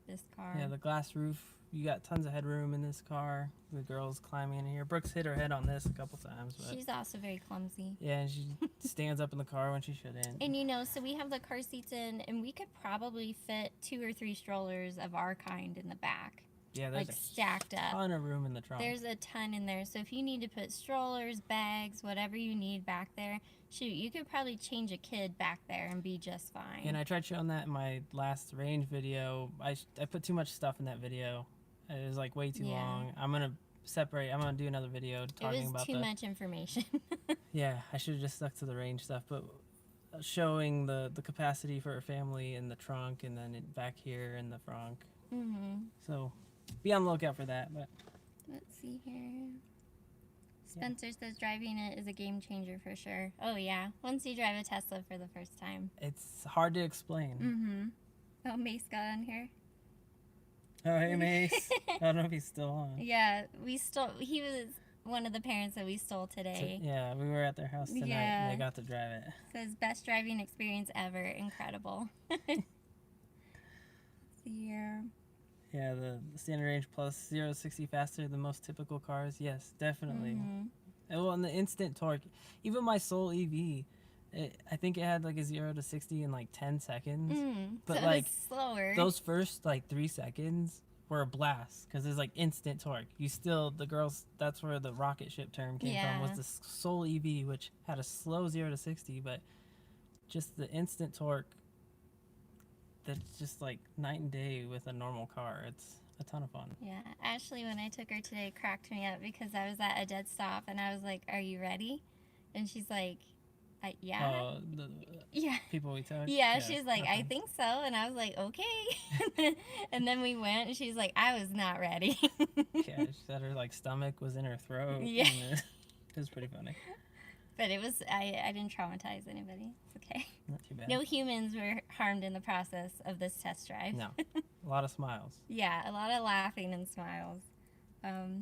this car. Yeah, the glass roof, you got tons of headroom in this car. The girl's climbing in here. Brooks hit her head on this a couple times. But She's also very clumsy. yeah, and she stands up in the car when she shouldn't. And you know, so we have the car seats in, and we could probably fit 2 or 3 strollers of our kind in the back. Yeah, there's like stacked a up. ton of room in the trunk. There's a ton in there. So if you need to put strollers, bags, whatever you need back there, shoot, you could probably change a kid back there and be just fine. And I tried showing that in my last range video. I put too much stuff in that video. It was like way too long. I'm gonna do another video talking about it was too much information. Yeah, I should have just stuck to the range stuff, but showing the capacity for a family in the trunk, and then back here in the front. So be on the lookout for that. But let's see here. Spencer says driving it is a game changer for sure. Oh yeah, once you drive a Tesla for the first time. It's hard to explain. Oh, Mace got on here. Oh, hey Mace. I don't know if he's still on. Yeah, he was one of the parents that we stole today. Yeah, we were at their house tonight and they got to drive it. Says best driving experience ever. Incredible. Let's see here. Yeah, the standard range plus 0 to 60 faster than most typical cars. Yes, definitely. Well, and the instant torque. Even my Soul EV, I think it had like a 0 to 60 in like 10 seconds. But so like slower. Those first like 3 seconds were a blast because it's like instant torque. That's where the rocket ship term came from, was the Soul EV, which had a slow 0 to 60, but just the instant torque. That's just like night and day with a normal car. It's a ton of fun. Yeah, Ashley, when I took her today, cracked me up because I was at a dead stop and I was like, "Are you ready?" And she's like, "Yeah." Oh, the people we took? Yeah, she's like, "I think so." And I was like, "Okay." And then we went and she's like, "I was not ready." Yeah, she said her like stomach was in her throat. Yeah. It was pretty funny. But it was, I didn't traumatize anybody. It's okay. Not too bad. No humans were harmed in the process of this test drive. No. A lot of smiles. Yeah, a lot of laughing and smiles.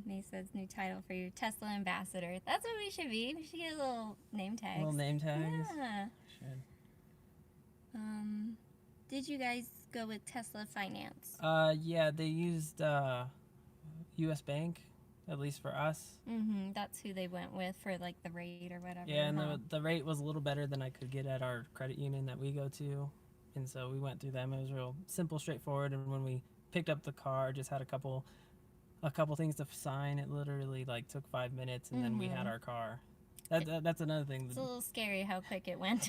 May says new title for your Tesla ambassador. That's what we should be. We should get a little name tags. Little name tags? Yeah. Should. Did you guys go with Tesla Finance? Yeah, they used U.S. Bank, at least for us. That's who they went with for like the rate or whatever. Yeah, and the rate was a little better than I could get at our credit union that we go to, and so we went through them. It was real simple, straightforward, and when we picked up the car, just had a couple things to sign. It literally like took 5 minutes, and then we had our car. That's another thing. It's a little scary how quick it went.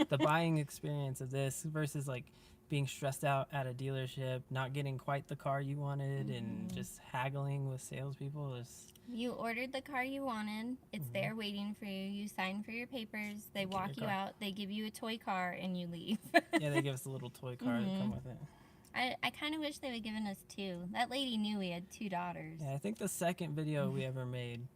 The buying experience of this versus like being stressed out at a dealership, not getting quite the car you wanted, and just haggling with salespeople is. You ordered the car you wanted. It's there waiting for you. You sign for your papers. They walk you out. They give you a toy car, and you leave. Yeah, they give us a little toy car that come with it. I kind of wish they would given us 2. That lady knew we had 2 daughters. Yeah, I think the second video we ever made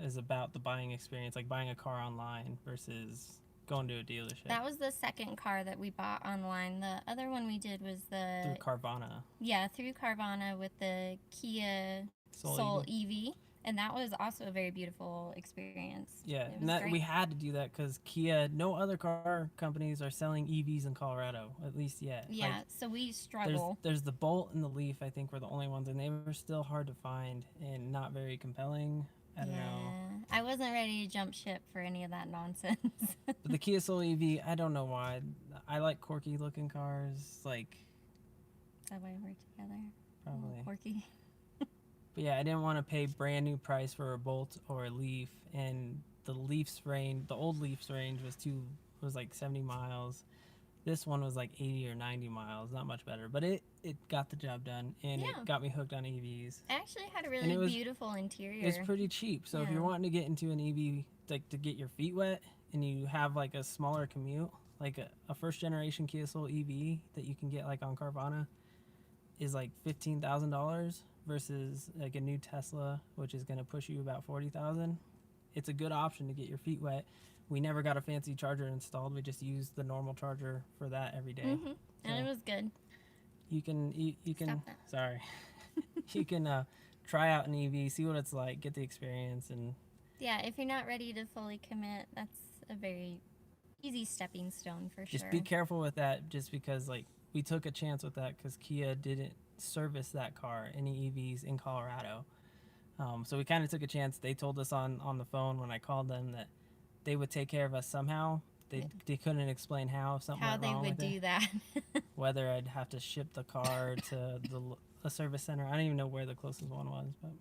is about the buying experience, like buying a car online versus going to a dealership. That was the second car that we bought online. The other one we did was through Carvana. Yeah, through Carvana with the Kia Soul EV. And that was also a very beautiful experience. Yeah, and we had to do that because Kia, no other car companies are selling EVs in Colorado, at least yet. Yeah, like, so we struggle. There's the Bolt and the Leaf, I think, were the only ones, and they were still hard to find and not very compelling. I don't know. I wasn't ready to jump ship for any of that nonsense. But the Kia Soul EV, I don't know why. I like quirky looking cars, like. Is that why we're together? Probably. Quirky. But yeah, I didn't want to pay brand new price for a Bolt or a Leaf, and the old Leaf's range was like 70 miles. This one was like 80 or 90 miles, not much better, but it got the job done, and it got me hooked on EVs. It actually had a really beautiful interior. It's pretty cheap, so if you're wanting to get into an EV, like to get your feet wet, and you have like a smaller commute, like a first generation Kia Soul EV that you can get like on Carvana is like $15,000 versus like a new Tesla, which is going to push you about $40,000. It's a good option to get your feet wet. We never got a fancy charger installed. We just used the normal charger for that every day. And it was good. You can Stop that. Sorry. You can try out an EV, see what it's like, get the experience, and yeah, if you're not ready to fully commit, that's a very easy stepping stone for sure. Just be careful with that, just because like we took a chance with that because Kia didn't service that car, any EVs in Colorado. So we kind of took a chance. They told us on the phone when I called them that they would take care of us somehow. They couldn't explain how, if something How went they wrong would with do it. that. Whether I'd have to ship the car to a service center. I don't even know where the closest one was, but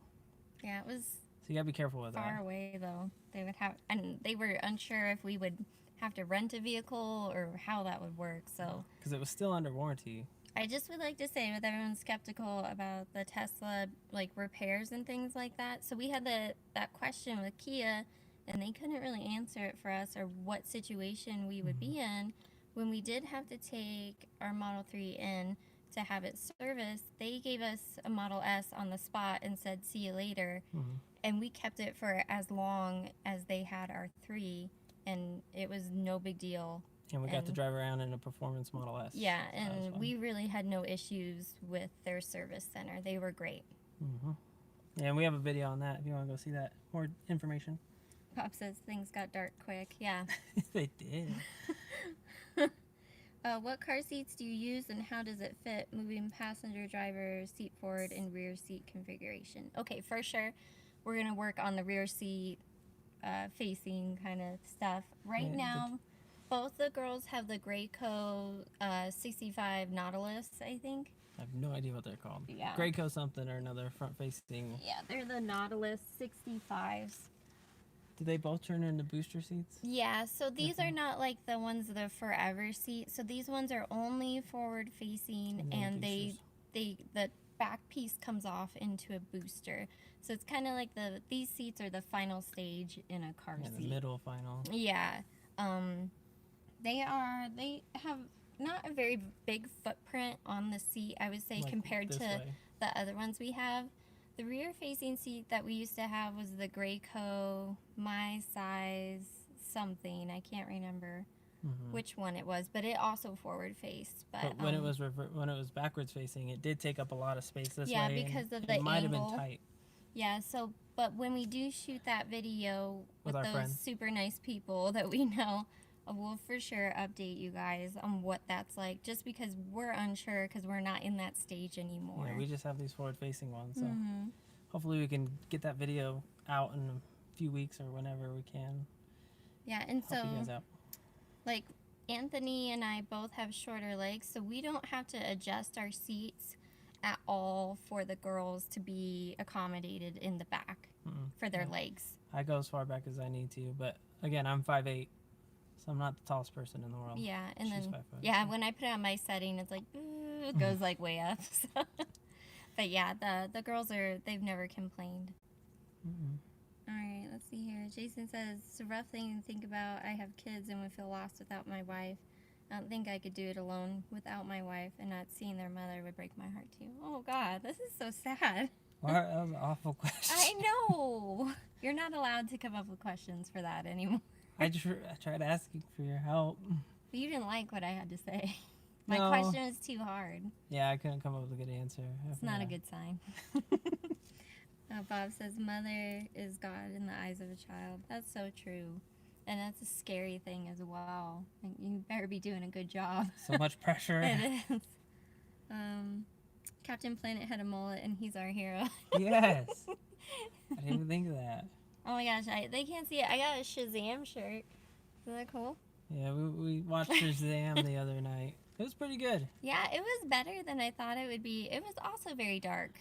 Yeah, it was so you gotta be careful with far that. away though. They would have, and they were unsure if we would have to rent a vehicle or how that would work. So Because it was still under warranty. I just would like to say, with everyone skeptical about the Tesla like repairs and things like that. So we had that question with Kia, and they couldn't really answer it for us or what situation we would be in. When we did have to take our Model 3 in to have it serviced, they gave us a Model S on the spot and said, "See you later." And we kept it for as long as they had our 3, and it was no big deal. And we got to drive around in a performance Model S. Yeah, So that was and fun. we really had no issues with their service center. They were great. Yeah, and we have a video on that if you want to go see that. More information. Pop says things got dark quick. Yeah. They did. What car seats do you use and how does it fit? Moving passenger, driver, seat forward, and rear seat configuration. Okay, for sure. We're going to work on the rear seat facing kind of stuff. Right now, both the girls have the Graco 65 Nautilus, I think. I have no idea what they're called. Yeah. Graco something or another front facing. Yeah, they're the Nautilus 65s. Do they both turn into booster seats? Yeah, so these are not like the ones that are forever seats. So these ones are only forward facing, and the back piece comes off into a booster. So it's kind of like these seats are the final stage in a car seat. The middle final. Yeah. They have not a very big footprint on the seat, I would say, Like compared to way. the other ones we have. The rear facing seat that we used to have was the Graco my size something. I can't remember which one it was, but it also forward faced. But when it was backwards facing, it did take up a lot of space this way. Yeah, because of the it might have angle. been tight. Yeah, so but when we do shoot that video with our those friend. super nice people that we know, we'll for sure update you guys on what that's like, just because we're unsure because we're not in that stage anymore. Yeah, we just have these forward-facing ones, so hopefully we can get that video out in a few weeks or whenever we can. Yeah, and Help you guys so out. like Anthony and I both have shorter legs, so we don't have to adjust our seats at all for the girls to be accommodated in the back for their legs. I go as far back as I need to, but again, I'm 5'8", so I'm not the tallest person in the world. Yeah, and She's then 5 foot, yeah, when I put it on my setting, it's like it goes like way up. So. But yeah, the girls they've never complained. All right, let's see here. Jason says it's a rough thing to think about. I have kids and would feel lost without my wife. I don't think I could do it alone without my wife, and not seeing their mother would break my heart too. Oh God, this is so sad. Well, that was an awful question. I know. You're not allowed to come up with questions for that anymore. I tried asking for your help. But you didn't like what I had to say. My No. question is too hard. Yeah, I couldn't come up with a good answer. It's not a good sign. Bob says, mother is God in the eyes of a child. That's so true. And that's a scary thing as well. Like, you better be doing a good job. So much pressure. It is. Captain Planet had a mullet, and he's our hero. Yes. I didn't even think of that. Oh my gosh, they can't see it. I got a Shazam shirt. Is that cool? Yeah, we watched Shazam the other night. It was pretty good. Yeah, it was better than I thought it would be. It was also very dark.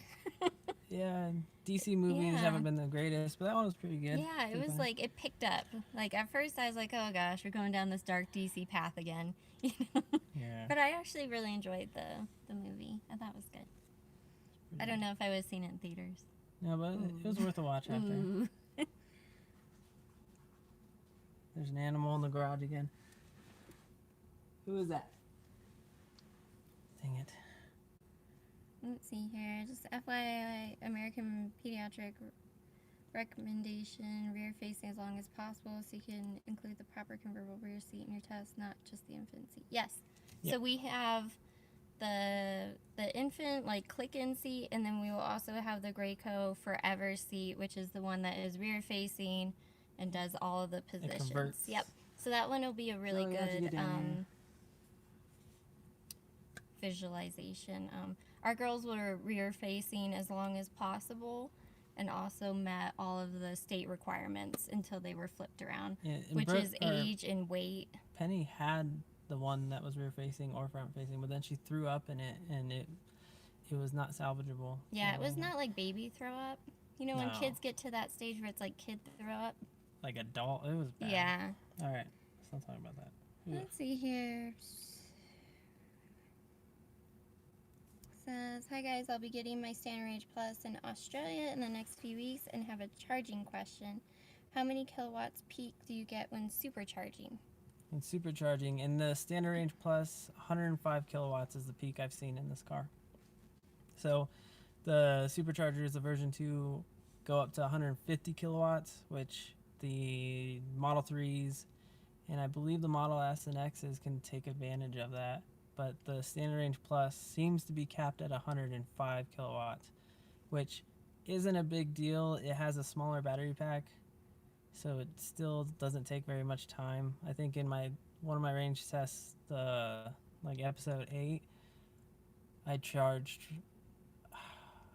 Yeah, DC movies Yeah. haven't been the greatest, but that one was pretty good. Yeah, it Pretty was fun. like, it picked up. Like, at first I was like, oh gosh, we're going down this dark DC path again. You know? Yeah. But I actually really enjoyed the movie. I thought it was good. I don't know if I would have seen it in theaters. No, but it was worth a watch after. Ooh. There's an animal in the garage again. Who is that? Dang it. Let's see here. Just FYI, American Pediatric recommendation, rear facing as long as possible, so you can include the proper convertible rear seat in your test, not just the infant seat. Yes. Yep. So we have the infant like click-in seat, and then we will also have the Graco Forever seat, which is the one that is rear facing and does all of the positions. converts. Yep. So that one will be a really Oh, you have to good get down visualization. Our girls were rear facing as long as possible and also met all of the state requirements until they were flipped around, which is age and weight. Penny had the one that was rear facing or front facing, but then she threw up in it and it was not salvageable. Yeah, it was not like baby throw up. You know, when kids get to that stage where it's like kid throw up? Like adult, it was bad. Yeah. All right, let's not talk about that. Let's see here. Says, hi guys, I'll be getting my Standard Range Plus in Australia in the next few weeks and have a charging question. How many kilowatts peak do you get when supercharging? And supercharging in the Standard Range Plus, 105 kilowatts is the peak I've seen in this car. So the superchargers, the version 2, go up to 150 kilowatts, which the Model 3s and I believe the Model S and X's can take advantage of that. But the Standard Range Plus seems to be capped at 105 kilowatts, which isn't a big deal. It has a smaller battery pack, so it still doesn't take very much time. I think in one of my range tests, like episode 8, I charged,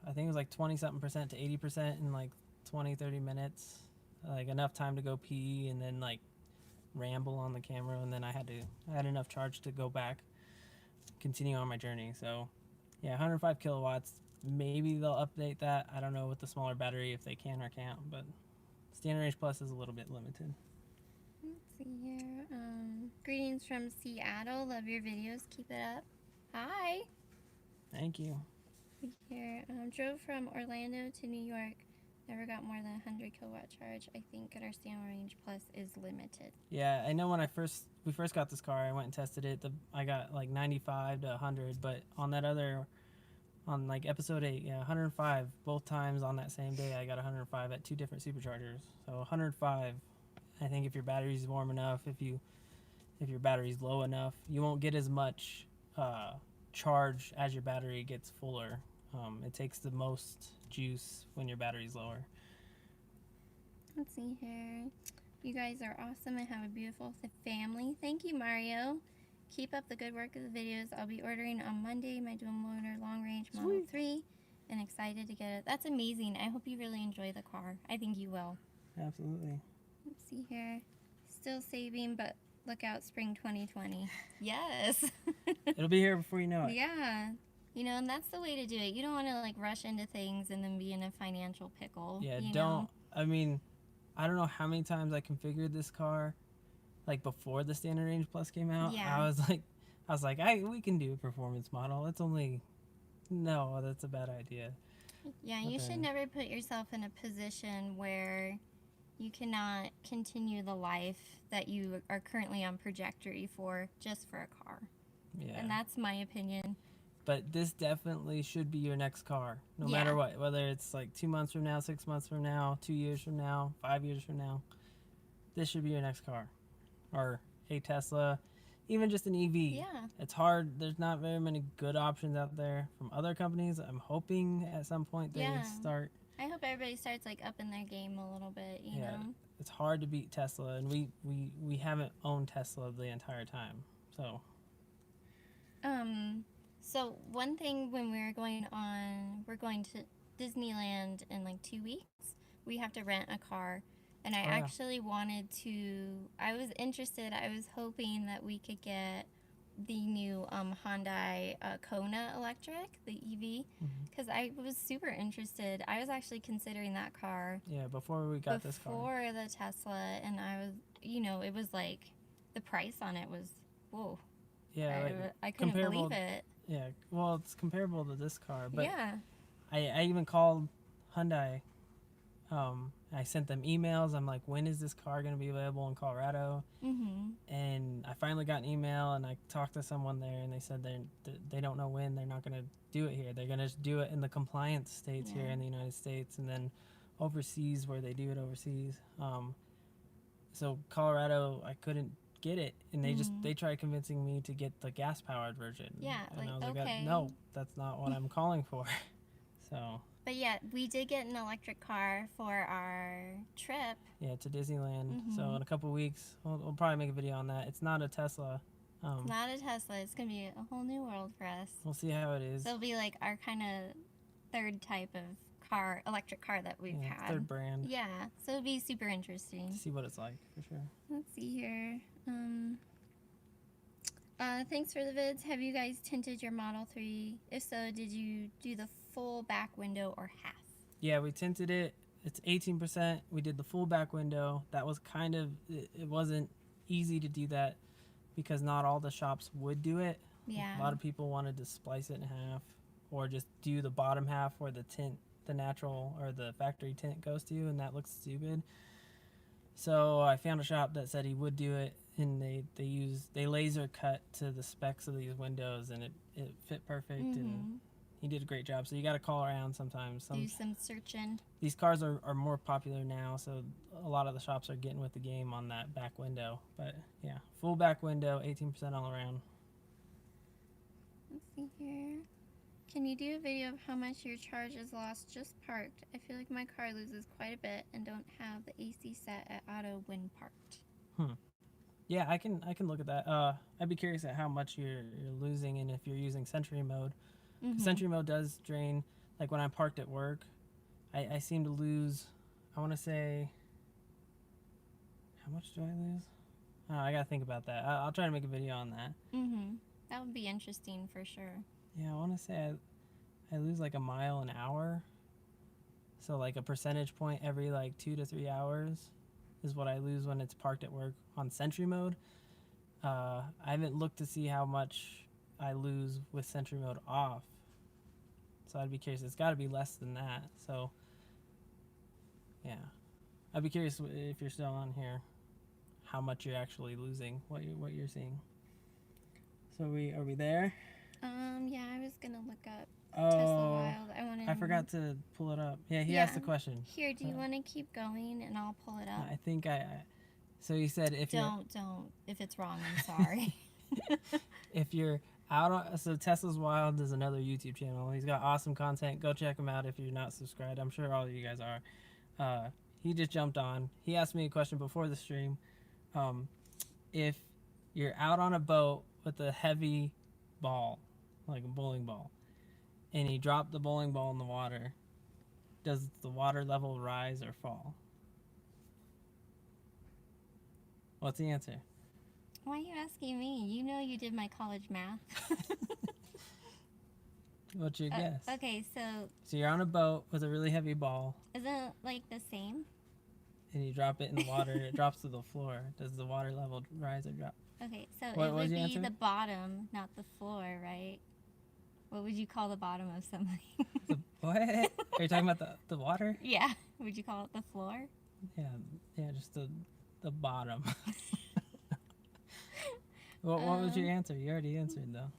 I think it was like 20-something% to 80% in like 20-30 minutes, like enough time to go pee and then like ramble on the camera, and then I had enough charge to go back, continue on my journey. So yeah, 105 kilowatts. Maybe they'll update that. I don't know with the smaller battery if they can or can't, but Standard Range Plus is a little bit limited. Let's see here. Greetings from Seattle. Love your videos. Keep it up. Hi. Thank you. Here, drove from Orlando to New York. Never got more than 100 kilowatt charge. I think our Standard Range Plus is limited. Yeah, I know when we first got this car, I went and tested it. I got like 95 to 100, but on like episode 8, yeah, 105 both times on that same day. I got 105 at 2 different superchargers. So 105. I think if your battery's warm enough, if your battery's low enough, you won't get as much charge as your battery gets fuller. It takes the most juice when your battery's lower. Let's see here. You guys are awesome and have a beautiful family. Thank you, Mario. Keep up the good work of the videos. I'll be ordering on Monday my dual motor long range Model 3 and excited to get it. That's amazing. I hope you really enjoy the car. I think you will. Absolutely. Let's see here. Still saving, but look out spring 2020. Yes. It'll be here before you know it. Yeah. You know, and that's the way to do it. You don't want to like rush into things and then be in a financial pickle. Yeah, don't. I mean, I don't know how many times I configured this car, like before the Standard Range Plus came out. Yeah. I was like, we can do a performance model. That's a bad idea. Yeah, you should never put yourself in a position where you cannot continue the life that you are currently on trajectory for just for a car. Yeah. And that's my opinion. But this definitely should be your next car, no matter what. Whether it's like 2 months from now, 6 months from now, 2 years from now, 5 years from now, this should be your next car, or a Tesla, even just an EV. Yeah. It's hard. There's not very many good options out there from other companies. I'm hoping at some point they start. I hope everybody starts like upping their game a little bit. You know. It's hard to beat Tesla, and we haven't owned Tesla the entire time, so. So one thing when we're going to Disneyland in like 2 weeks, we have to rent a car. And I was interested, I was hoping that we could get the new Hyundai Kona electric, the EV, because I was super interested. I was actually considering that car. Yeah, before we got this car. Before the Tesla, and I was, it was like, the price on it was, whoa. Yeah, I couldn't believe it. Yeah, well, it's comparable to this car, but yeah. I even called Hyundai. I sent them emails. I'm like, when is this car going to be available in Colorado? And I finally got an email, and I talked to someone there, and they said they don't know when. They're not going to do it here. They're going to just do it in the compliance states here in the United States, and then overseas where they do it overseas. So Colorado, I couldn't get it, and they tried convincing me to get the gas powered version. Yeah, and I was okay. like, no, that's not what I'm calling for. So. But yeah, we did get an electric car for our trip. Yeah, to Disneyland. So in a couple of weeks, we'll probably make a video on that. It's not a Tesla. It's not a Tesla. It's going to be a whole new world for us. We'll see how it is. So it'll be like our kind of third type of car, electric car that we've had. Third brand. Yeah. So it'll be super interesting. See what it's like, for sure. Let's see here. Thanks for the vids. Have you guys tinted your Model 3? If so, did you do the full back window or half? Yeah, we tinted it. It's 18%. We did the full back window. That was kind of, it wasn't easy to do that because not all the shops would do it. Yeah. A lot of people wanted to splice it in half or just do the bottom half where the tint, the natural or the factory tint goes to, and that looks stupid. So I found a shop that said he would do it, and they laser cut to the specs of these windows, and it fit perfect, and he did a great job. So you got to call around sometimes. Do some searching. These cars are more popular now, so a lot of the shops are getting with the game on that back window. But yeah, full back window, 18% all around. Let's see here. Can you do a video of how much your charge is lost just parked? I feel like my car loses quite a bit and don't have the AC set at auto when parked. Yeah, I can look at that. I'd be curious at how much you're losing, and if you're using Sentry mode. Sentry mode does drain. Like when I'm parked at work, I seem to lose. I want to say, how much do I lose? I gotta think about that. I'll try to make a video on that. That would be interesting for sure. Yeah, I want to say I lose like a mile an hour. So like a percentage point every like 2 to 3 hours is what I lose when it's parked at work on Sentry mode. I haven't looked to see how much I lose with Sentry mode off. So I'd be curious. It's got to be less than that. So yeah, I'd be curious if you're still on here, how much you're actually losing, what you're seeing. So are we there? Yeah, I was gonna look up Tesla Wild. I forgot to pull it up. Yeah, he asked the question. Here, do you want to keep going and I'll pull it up? I think so he said if don't. If it's wrong, I'm sorry. If you're out on, so Tesla's Wild is another YouTube channel. He's got awesome content. Go check him out if you're not subscribed. I'm sure all of you guys are. He just jumped on. He asked me a question before the stream. If you're out on a boat with a heavy ball, like a bowling ball, and you drop the bowling ball in the water, does the water level rise or fall? What's the answer? Why are you asking me? You know you did my college math. What's your guess? Okay, So you're on a boat with a really heavy ball. Isn't it like the same? And you drop it in the water, and it drops to the floor. Does the water level rise or drop? Okay, so What it was would your be answer? the bottom, not the floor, right? What would you call the bottom of something? What? Are you talking about the water? Yeah. Would you call it the floor? Yeah, just the bottom. What was your answer? You already answered though.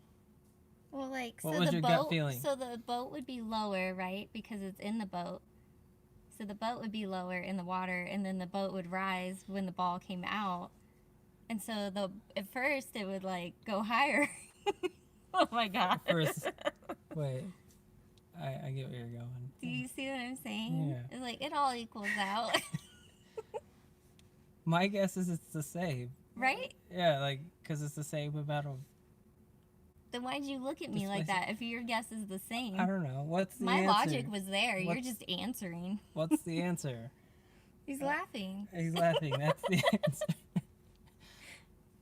Well, like, What so was the your boat, gut feeling? So the boat would be lower, right? Because it's in the boat. So the boat would be lower in the water, and then the boat would rise when the ball came out. And so at first it would like go higher. Oh my god. First, wait. I get where you're going. Do you see what I'm saying? Yeah. It's like it all equals out. My guess is it's the same. Right? Yeah, like, because it's the same amount of... Then why'd you look at me like that if your guess is the same? I don't know. What's the My answer? logic was there. You're just answering. What's the answer? He's laughing. He's laughing. That's the answer.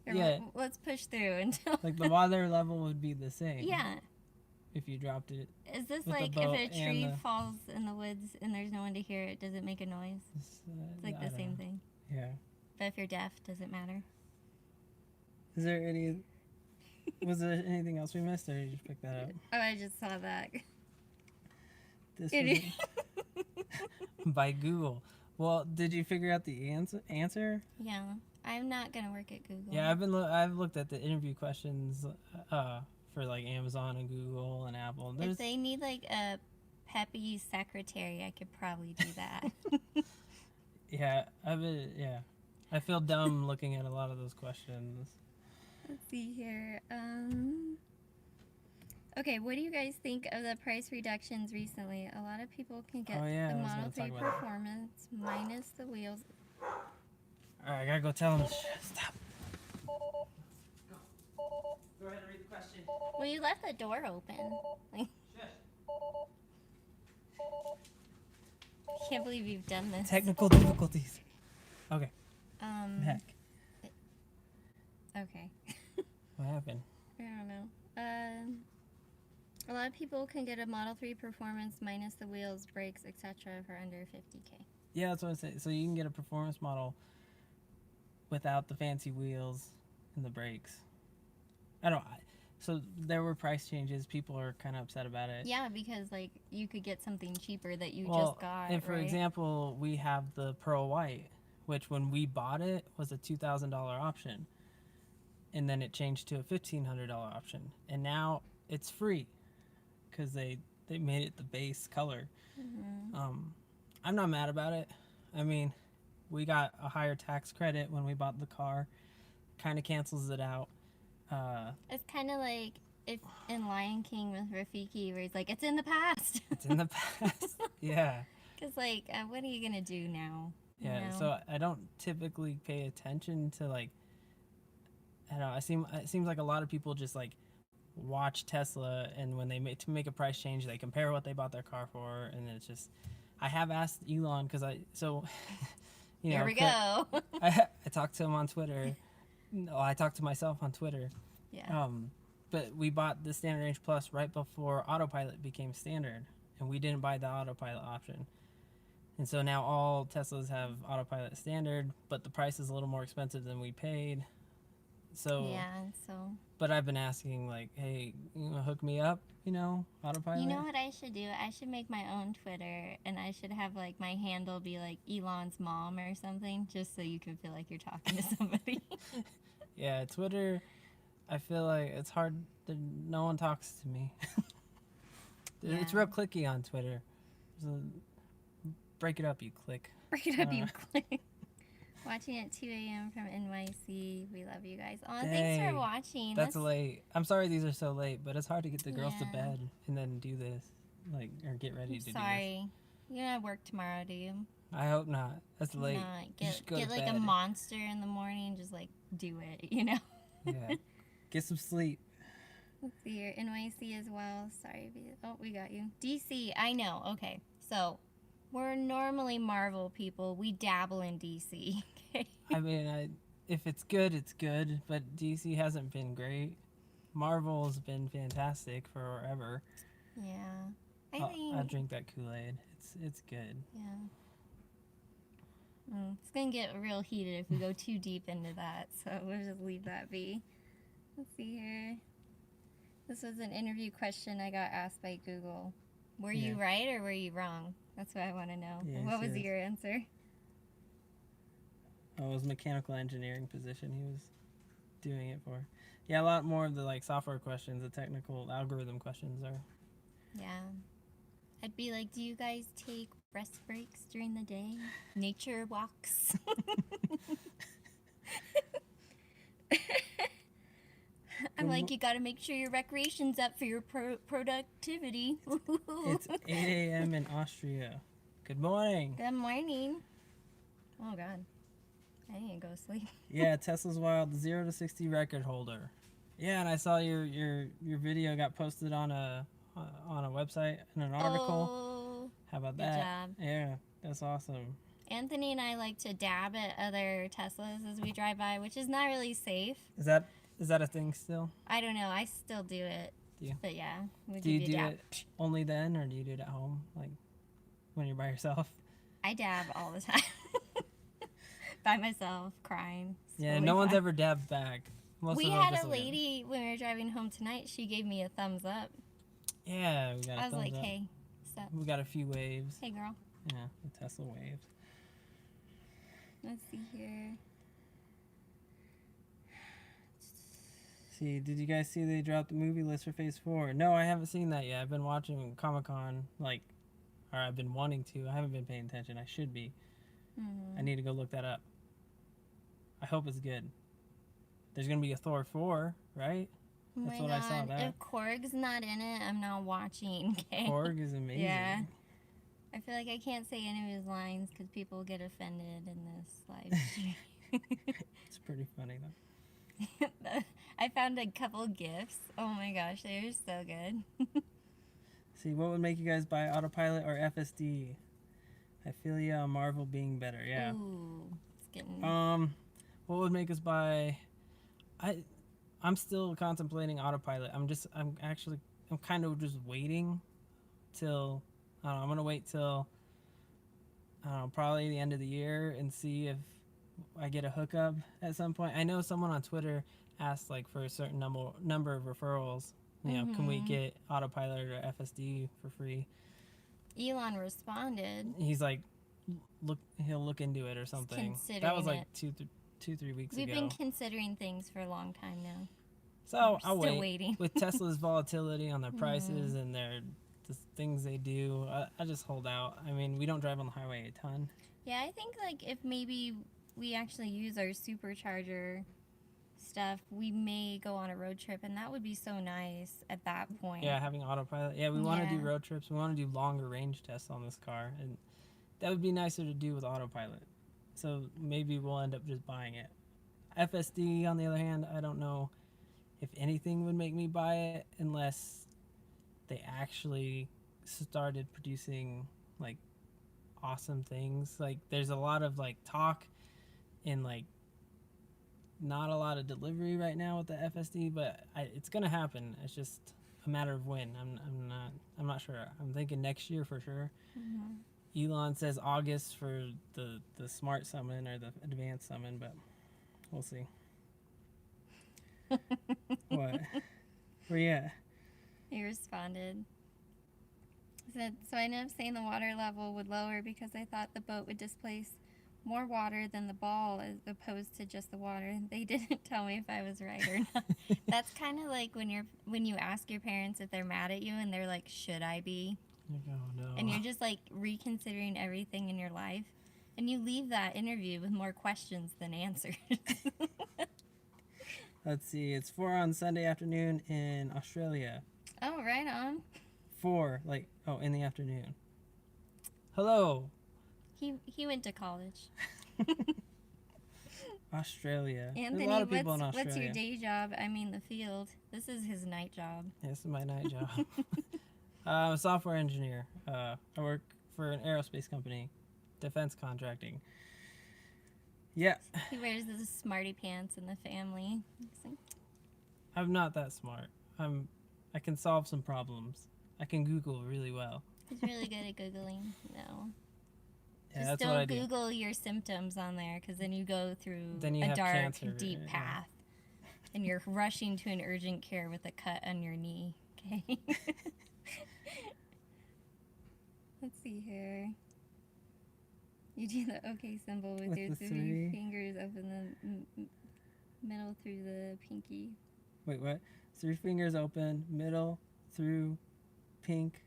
Yeah. Let's push through until... Like, the water level would be the same. Yeah. If you dropped it. Is this with like the if boat a tree and the... falls in the woods and there's no one to hear it, does it make a noise? It's like the same thing. Yeah. But if you're deaf, does it matter? Is there any... Was there anything else we missed, or did you just pick that up? Oh, I just saw that. This was by Google. Well, did you figure out the answer? Yeah. I'm not going to work at Google. Yeah, I've looked at the interview questions for like Amazon and Google and Apple. If they need like a peppy secretary, I could probably do that. Yeah, I feel dumb looking at a lot of those questions. Let's see here. Okay, what do you guys think of the price reductions recently? A lot of people can get the Model 3 Performance minus the wheels. Alright, I gotta go tell them. Stop. Go ahead and read the question. Well, you left the door open. Like, Shush. can't believe you've done this. Technical difficulties. Okay. Heck. Okay. What happened? I don't know. A lot of people can get a Model 3 Performance minus the wheels, brakes, etc. for under $50K. Yeah, that's what I say. So you can get a performance model without the fancy wheels and the brakes. So there were price changes. People are kind of upset about it. Yeah, because like you could get something cheaper that you Well, just got. and for right? example, we have the Pearl White, which when we bought it was a $2,000 option, and then it changed to a $1,500 option, and now it's free because they made it the base color. Mm-hmm. I'm not mad about it. I mean, we got a higher tax credit when we bought the car. Kind of cancels it out. It's kind of like if in Lion King with Rafiki, where he's like, "It's in the past." It's in the past. Yeah. Because like, what are you gonna do now? Yeah. You know? So I don't typically pay attention to like. I don't know. It seems like a lot of people just like watch Tesla, and when they make a price change, they compare what they bought their car for, and it's just. I have asked Elon because Here we go. I talked to him on Twitter. No, I talked to myself on Twitter. Yeah. But we bought the Standard Range Plus right before Autopilot became standard, and we didn't buy the Autopilot option. And so now all Teslas have Autopilot standard, but the price is a little more expensive than we paid. So Yeah. So. But I've been asking like, hey, hook me up, Autopilot. You know what I should do? I should make my own Twitter, and I should have like my handle be like Elon's mom or something, just so you can feel like you're talking to somebody. Yeah, Twitter. I feel like it's hard. No one talks to me. It's real clicky on Twitter. So break it up, you click. Break it up, you click. Watching at 2 a.m. from NYC. We love you guys. Oh, thanks for watching. That's late. I'm sorry these are so late, but it's hard to get the girls to Yeah. bed and then do this, or get ready to do this. Sorry. You don't have work tomorrow, do you? I hope not. That's late. Not. You should go Get to like bed. a monster in the morning. Just like do it, Yeah. Get some sleep. Let's see here. NYC as well. Sorry. Oh, we got you. DC. I know. Okay. So we're normally Marvel people. We dabble in DC. Okay. I mean, if it's good, it's good. But DC hasn't been great. Marvel's been fantastic forever. Yeah. I drink that Kool-Aid. It's good. Yeah. It's gonna get real heated if we go too deep into that, so we'll just leave that be. Let's see here. This was an interview question I got asked by Google. Were you right or were you wrong? That's what I want to know. Yeah, what was your answer? Oh, it was mechanical engineering position he was doing it for. Yeah, a lot more of the like software questions, the technical algorithm questions are. Yeah. I'd be like, do you guys take rest breaks during the day? Nature walks? I'm like, you gotta make sure your recreation's up for your productivity. It's 8 a.m. in Austria. Good morning. Good morning. Oh, God. I need to go sleep. Yeah, Tesla's Wild, the 0 to 60 record holder. Yeah, and I saw your video got posted on a website in an article. Oh, how about good that? Job. Yeah, that's awesome. Anthony and I like to dab at other Teslas as we drive by, which is not really safe. Is that a thing still? I don't know. I still do it. Do you? But yeah, we Do you do dab. it only then, or do you do it at home, like when you're by yourself? I dab all the time. By myself, crying. Yeah, no one's ever dabbed back. We had a lady when we were driving home tonight. She gave me a thumbs up. Yeah, we got a I was thumbs like, up. hey, stop. We got a few waves. Hey, girl. Yeah, the Tesla waves. Let's see here. See, did you guys see they dropped the movie list for Phase 4? No, I haven't seen that yet. I've been watching Comic-Con, or I've been wanting to. I haven't been paying attention. I should be. Mm-hmm. I need to go look that up. I hope it's good. There's going to be a Thor 4, right? Oh That's my what God. I saw that. If Korg's not in it, I'm not watching. Okay? Korg is amazing. Yeah. I feel like I can't say any of his lines because people get offended in this live stream. It's pretty funny, though. I found a couple gifts. Oh my gosh, they were so good. See, what would make you guys buy Autopilot or FSD? I feel ya on Marvel being better. Yeah. Ooh, it's getting. What would make us buy? I'm still contemplating Autopilot. I'm kind of just waiting till. I don't know, I'm gonna wait till. I don't know, probably the end of the year and see if I get a hookup at some point. I know someone on Twitter asked like for a certain number of referrals. You know, can we get Autopilot or FSD for free? Elon responded. He's like, he'll look into it or something. That was like 2-3 weeks We've ago. been considering things for a long time now. So I'll wait. Waiting. With Tesla's volatility on their prices and the things they do, I just hold out. I mean, we don't drive on the highway a ton. Yeah, I think like if maybe we actually use our supercharger stuff, we may go on a road trip, and that would be so nice at that point. Yeah, having Autopilot. Yeah, we want to do road trips. We want to do longer range tests on this car, and that would be nicer to do with Autopilot. So maybe we'll end up just buying it. FSD, on the other hand, I don't know if anything would make me buy it unless they actually started producing like awesome things. Like there's a lot of like talk and like not a lot of delivery right now with the FSD, but it's gonna happen. It's just a matter of when. I'm not sure. I'm thinking next year for sure. Elon says August for the smart summon or the advanced summon, but we'll see. What? Where you at? He responded. He said, so I ended up saying the water level would lower because I thought the boat would displace more water than the ball as opposed to just the water. They didn't tell me if I was right or not. That's kind of like when you ask your parents if they're mad at you and they're like, should I be? Oh, no. And you're just like reconsidering everything in your life. And you leave that interview with more questions than answers. Let's see. It's 4 on Sunday afternoon in Australia. Oh, right on. 4, like, in the afternoon. Hello. He went to college. Australia. Anthony, there's a lot of people in Australia. What's your day job? I mean, the field. This is his night job. Yeah, this is my night job. I'm a software engineer. I work for an aerospace company, defense contracting. Yeah. He wears the smarty pants in the family. I'm not that smart. I can solve some problems. I can Google really well. He's really good at Googling. No. Yeah, Just that's what I do. don't Google your symptoms on there, because then you go through a dark, cancer, deep path. And you're rushing to an urgent care with a cut on your knee. Okay? Let's see here. You do the OK symbol with your three fingers up in the middle through the pinky. Wait, what? 3 fingers open, middle, through, pink.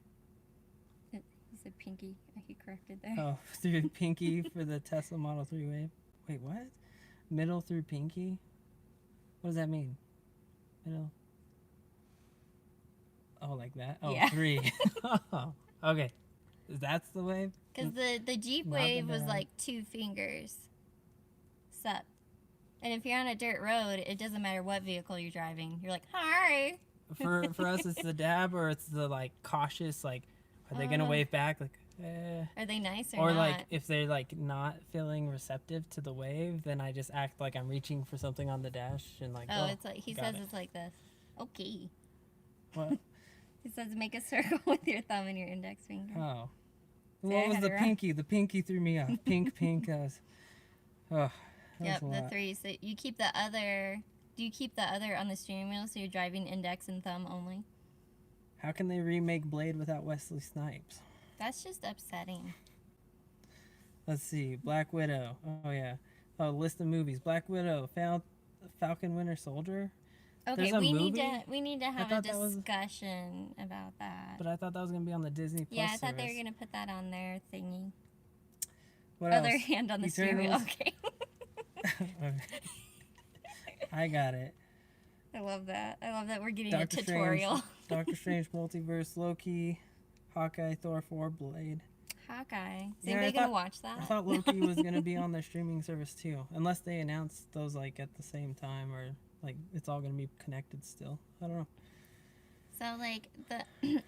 He said pinky. He corrected there. Oh, through pinky for the Tesla Model 3 Wave. Wait, what? Middle through pinky? What does that mean? Middle. Oh, like that? Oh, yeah. 3. Oh, okay. That's the wave? Because the Jeep Wave was like 2 fingers. Sup. And if you're on a dirt road, it doesn't matter what vehicle you're driving. You're like, hi. For us, it's the dab, or it's the like cautious, like, are they gonna wave back? Like, Are they nice or not? Or like, if they're like not feeling receptive to the wave, then I just act like I'm reaching for something on the dash and like. Oh, it's like it's like this. Okay. What? He says make a circle with your thumb and your index finger. Oh. What was the pinky? The pinky threw me off. Pink. Yep, the 3. So you keep the other. Do you keep the other on the steering wheel so you're driving index and thumb only? How can they remake Blade without Wesley Snipes? That's just upsetting. Let's see. Black Widow. Oh, yeah. Oh, list of movies. Black Widow. Falcon Winter Soldier. Okay, we need to have a discussion about that. But I thought that was going to be on the Disney Plus Yeah, I thought service. they were going to put that on their thingy. What Other else? hand on the steering wheel. Okay. I got it. I love that. We're getting a tutorial. Doctor Strange Multiverse, Loki, Hawkeye, Thor 4, Blade. Hawkeye. Is anybody going to watch that? I thought Loki was going to be on their streaming service too. Unless they announced those like at the same time or like it's all gonna be connected still. I don't know. So like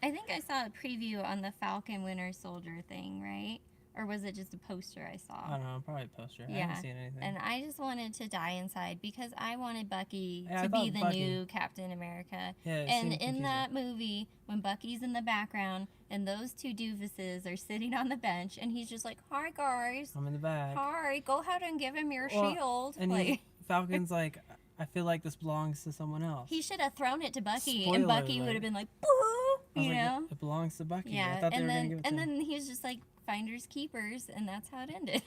I think I saw a preview on the Falcon Winter Soldier thing, right? Or was it just a poster I saw? I don't know. Probably a poster. I Yeah. haven't seen anything. And I just wanted to die inside because I wanted Bucky Yeah, I to be thought the Bucky- new Captain America. Yeah, it And seemed in confusing. that movie, when Bucky's in the background and those two doofuses are sitting on the bench, and he's just like, "Hi guys, I'm in the back. hi, go ahead and give him your Well, shield." And Like, Falcon's like, I feel like this belongs to someone else. he should have thrown it to Bucky, Spoiler and Bucky alert. would have been like, "Boo!" I was You like, know? it belongs to Bucky. Yeah. I thought they And were gonna then give it to and him. then he was just like finders keepers, and that's how it ended.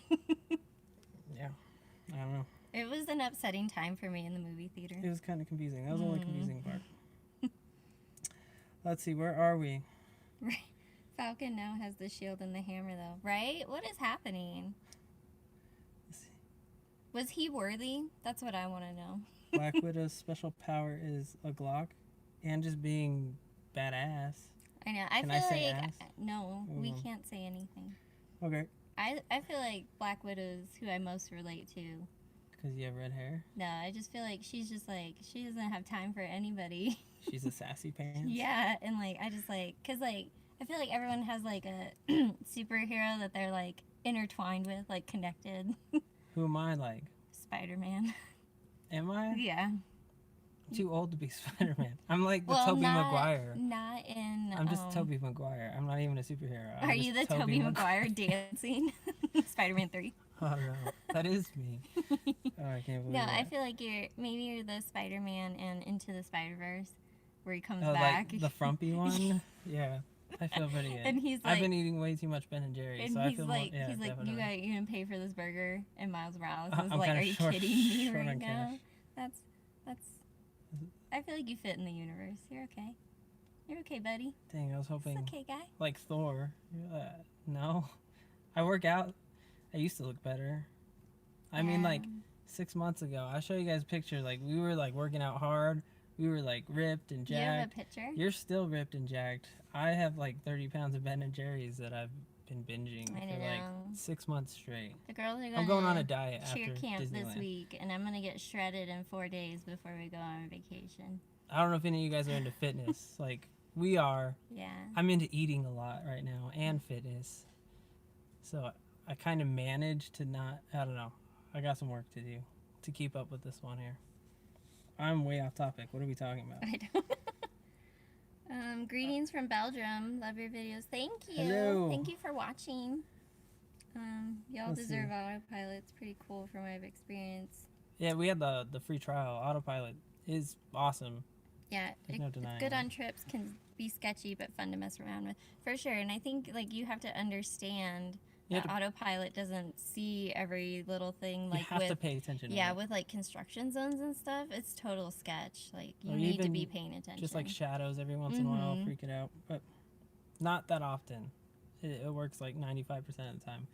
Yeah, I don't know. It was an upsetting time for me in the movie theater. It was kind of confusing. That was the only confusing part. Let's see, where are we? Right. Falcon now has the shield and the hammer, though, right? What is happening? Let's see. Was he worthy? That's what I want to know. Black Widow's special power is a Glock, and just being badass. I know. I Can feel I say like ass? no, we Mm. can't say anything. Okay. I feel like Black Widow's who I most relate to. Because you have red hair. No, I just feel like she's just like she doesn't have time for anybody. She's a sassy pants. Yeah, and like I just like cuz like I feel like everyone has like a superhero that they're like intertwined with, like connected. Who am I like? Spider-Man. Am I? Yeah. I'm too old to be Spider-Man. I'm like the Well, Tobey not, Maguire. not in I'm just Tobey Maguire. I'm not even a superhero. I'm Are you the just Tobey Maguire dancing? Spider-Man 3. Oh no, that is me. Oh, I can't believe No, that. I feel like you're the Spider-Man and Into the Spider-Verse where he comes Oh, back. like the frumpy one? Yeah, I feel pretty good. And he's I've like been eating way too much Ben and Jerry's, and so I he's feel like more, yeah, he's like definitely. you gonna pay for this burger, and Miles Morales I'm is like, kinda are you short- kidding me short right on now? cash. That's I feel like you fit in the universe. You're okay. You're okay, buddy. Dang, I was It's hoping okay, guy. like Thor. No, I work out. I used to look better. I mean, like 6 months ago, I'll show you guys a picture. Like we were like working out hard. We were like ripped and Do you have a jacked. picture? You're still ripped and jacked. I have like 30 pounds of Ben and Jerry's that I've been binging I for don't like know. 6 months straight. The girls are I'm going on a diet cheer after camp Disneyland. this week, and I'm gonna get shredded in 4 days before we go on vacation. I don't know if any of you guys are into fitness. Like we are. Yeah. I'm into eating a lot right now and fitness. So I kind of manage to not. I don't know. I got some work to do to keep up with this one here. I'm way off topic. What are we talking about? I don't. Greetings from Belgium. Love your videos. Thank you. Hello. Thank you for watching. Y'all Let's deserve see. autopilot. It's pretty cool from what I've experienced. Yeah, we had the free trial. Autopilot is awesome. Yeah, There's no denying good that. on trips, can be sketchy, but fun to mess around with for sure. And I think like you have to understand You that have autopilot doesn't see every little thing. Like you have with to pay attention. yeah, to it. with like construction zones and stuff, it's total sketch. Like you Or need to even be paying attention. Just like shadows every once in a while Mhm. freak it out, but not that often. It works like 95% of the time,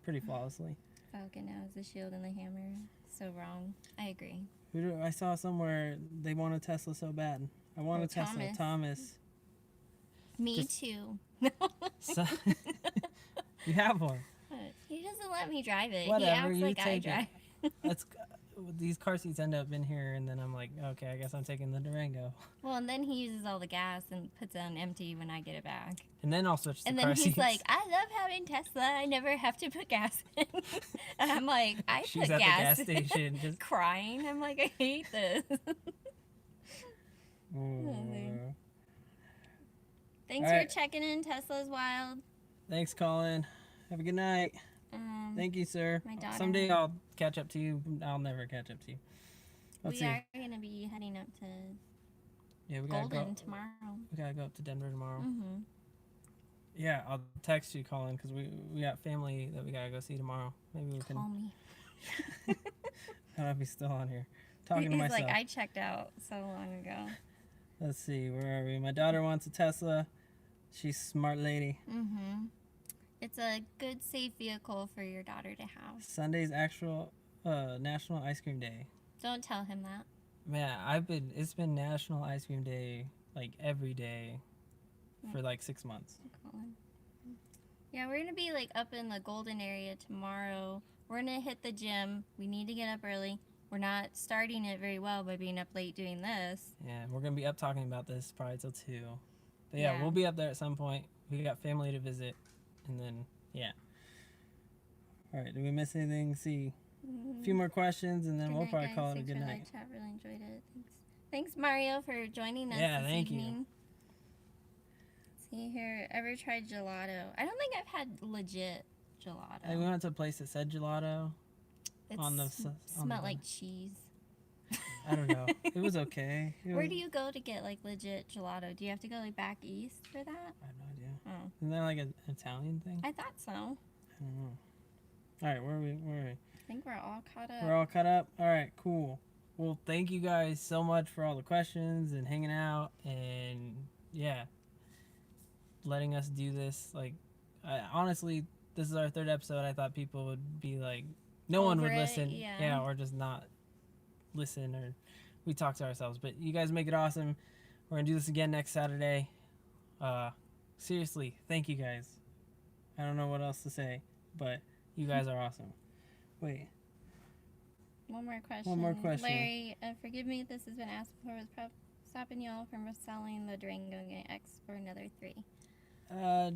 pretty flawlessly. Falcon now is the shield and the hammer. So wrong. I agree. I saw somewhere they want a Tesla so bad. I want Oh, a Tesla. Thomas. Me Just- too. So, you have one. He doesn't let me drive it. Whatever, he acts you like I take drive. it. That's these car seats end up in here, and then I'm like, okay, I guess I'm taking the Durango, Well, and then he uses all the gas and puts it on empty when I get it back. and then I'll switch to And car then he's seats. like, I love having Tesla. I never have to put gas in. And I'm like, I She's put at gas the gas station, just. crying. I'm like, I hate this. Ooh. Thanks All right. for checking in. Tesla's wild. Thanks, Colin. Have a good night. Thank you, sir. My daughter- Someday I'll catch up to you. I'll never catch up to you. Let's We see. are going to be heading up to Yeah, we gotta Golden go. tomorrow. We gotta go up to Denver tomorrow. Mm-hmm. Yeah, I'll text you, Colin, because we got family that we gotta go see tomorrow. Maybe we can. Call me. I don't know if he's still on here. Talking to He's myself. like, I checked out so long ago. Let's see, where are we? My daughter wants a Tesla. She's a smart lady. Mm-hmm. It's a good, safe vehicle for your daughter to have. Sunday's actual National Ice Cream Day. Don't tell him that. Man, it's been National Ice Cream Day like every day for like 6 months. Colin. Yeah, we're gonna be like up in the Golden area tomorrow. We're gonna hit the gym. We need to get up early. we're not starting it very well by being up late doing this. Yeah, we're going to be up talking about this probably till 2. But yeah, we'll be up there at some point. We got family to visit. And then, yeah. All right, did we miss anything? See, a few more questions, and then Good we'll night, probably guys. call it a Thanks good for night. the chat. Really enjoyed it. Thanks, Mario, for joining us Yeah, this thank you. evening. See here, ever tried gelato? I don't think I've had legit gelato. We went to a place that said gelato. It smelled like cheese. I don't know. It was okay. Where do you go to get like legit gelato? Do you have to go like back east for that? I have no idea. Oh, Isn't that like an Italian thing? I thought so. I don't know. All right, where are we? I think we're all caught up. We're all caught up? All right, cool. Well, thank you guys so much for all the questions and hanging out and, yeah, letting us do this. Like, honestly, this is our 3rd episode. I thought people would be like, no one would listen. Yeah, or just not listen, or we talk to ourselves. But you guys make it awesome. We're going to do this again next Saturday. Seriously, thank you guys. I don't know what else to say, but you guys are awesome. Wait. One more question. Larry, forgive me if this has been asked before. Was stopping y'all from selling the Durango X for another 3?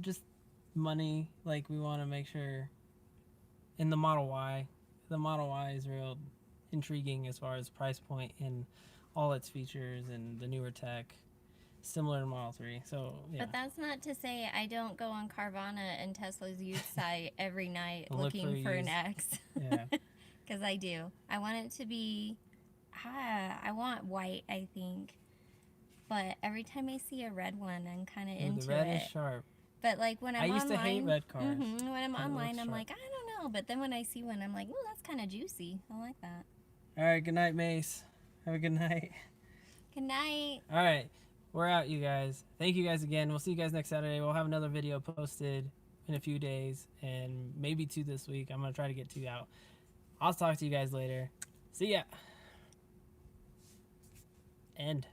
Just money. Like, we want to make sure. In the Model Y. The Model Y is real intriguing as far as price point and all its features and the newer tech. Similar to Model 3. So, yeah. But that's not to say I don't go on Carvana and Tesla's used site every night looking for an X. Yeah. Because I do. I want it to be, I want white, I think. But every time I see a red one, I'm kind of into it. The red is sharp. But like when I'm online. I used to hate red cars. When I'm online, I'm like, I don't know. But then when I see one, I'm like, oh, that's kind of juicy. I like that. All right, good night, Mace. Have a good night. Good night. All right, we're out, you guys. Thank you guys again. We'll see you guys next Saturday. We'll have another video posted in a few days, and maybe 2 this week. I'm going to try to get 2 out. I'll talk to you guys later. See ya. End.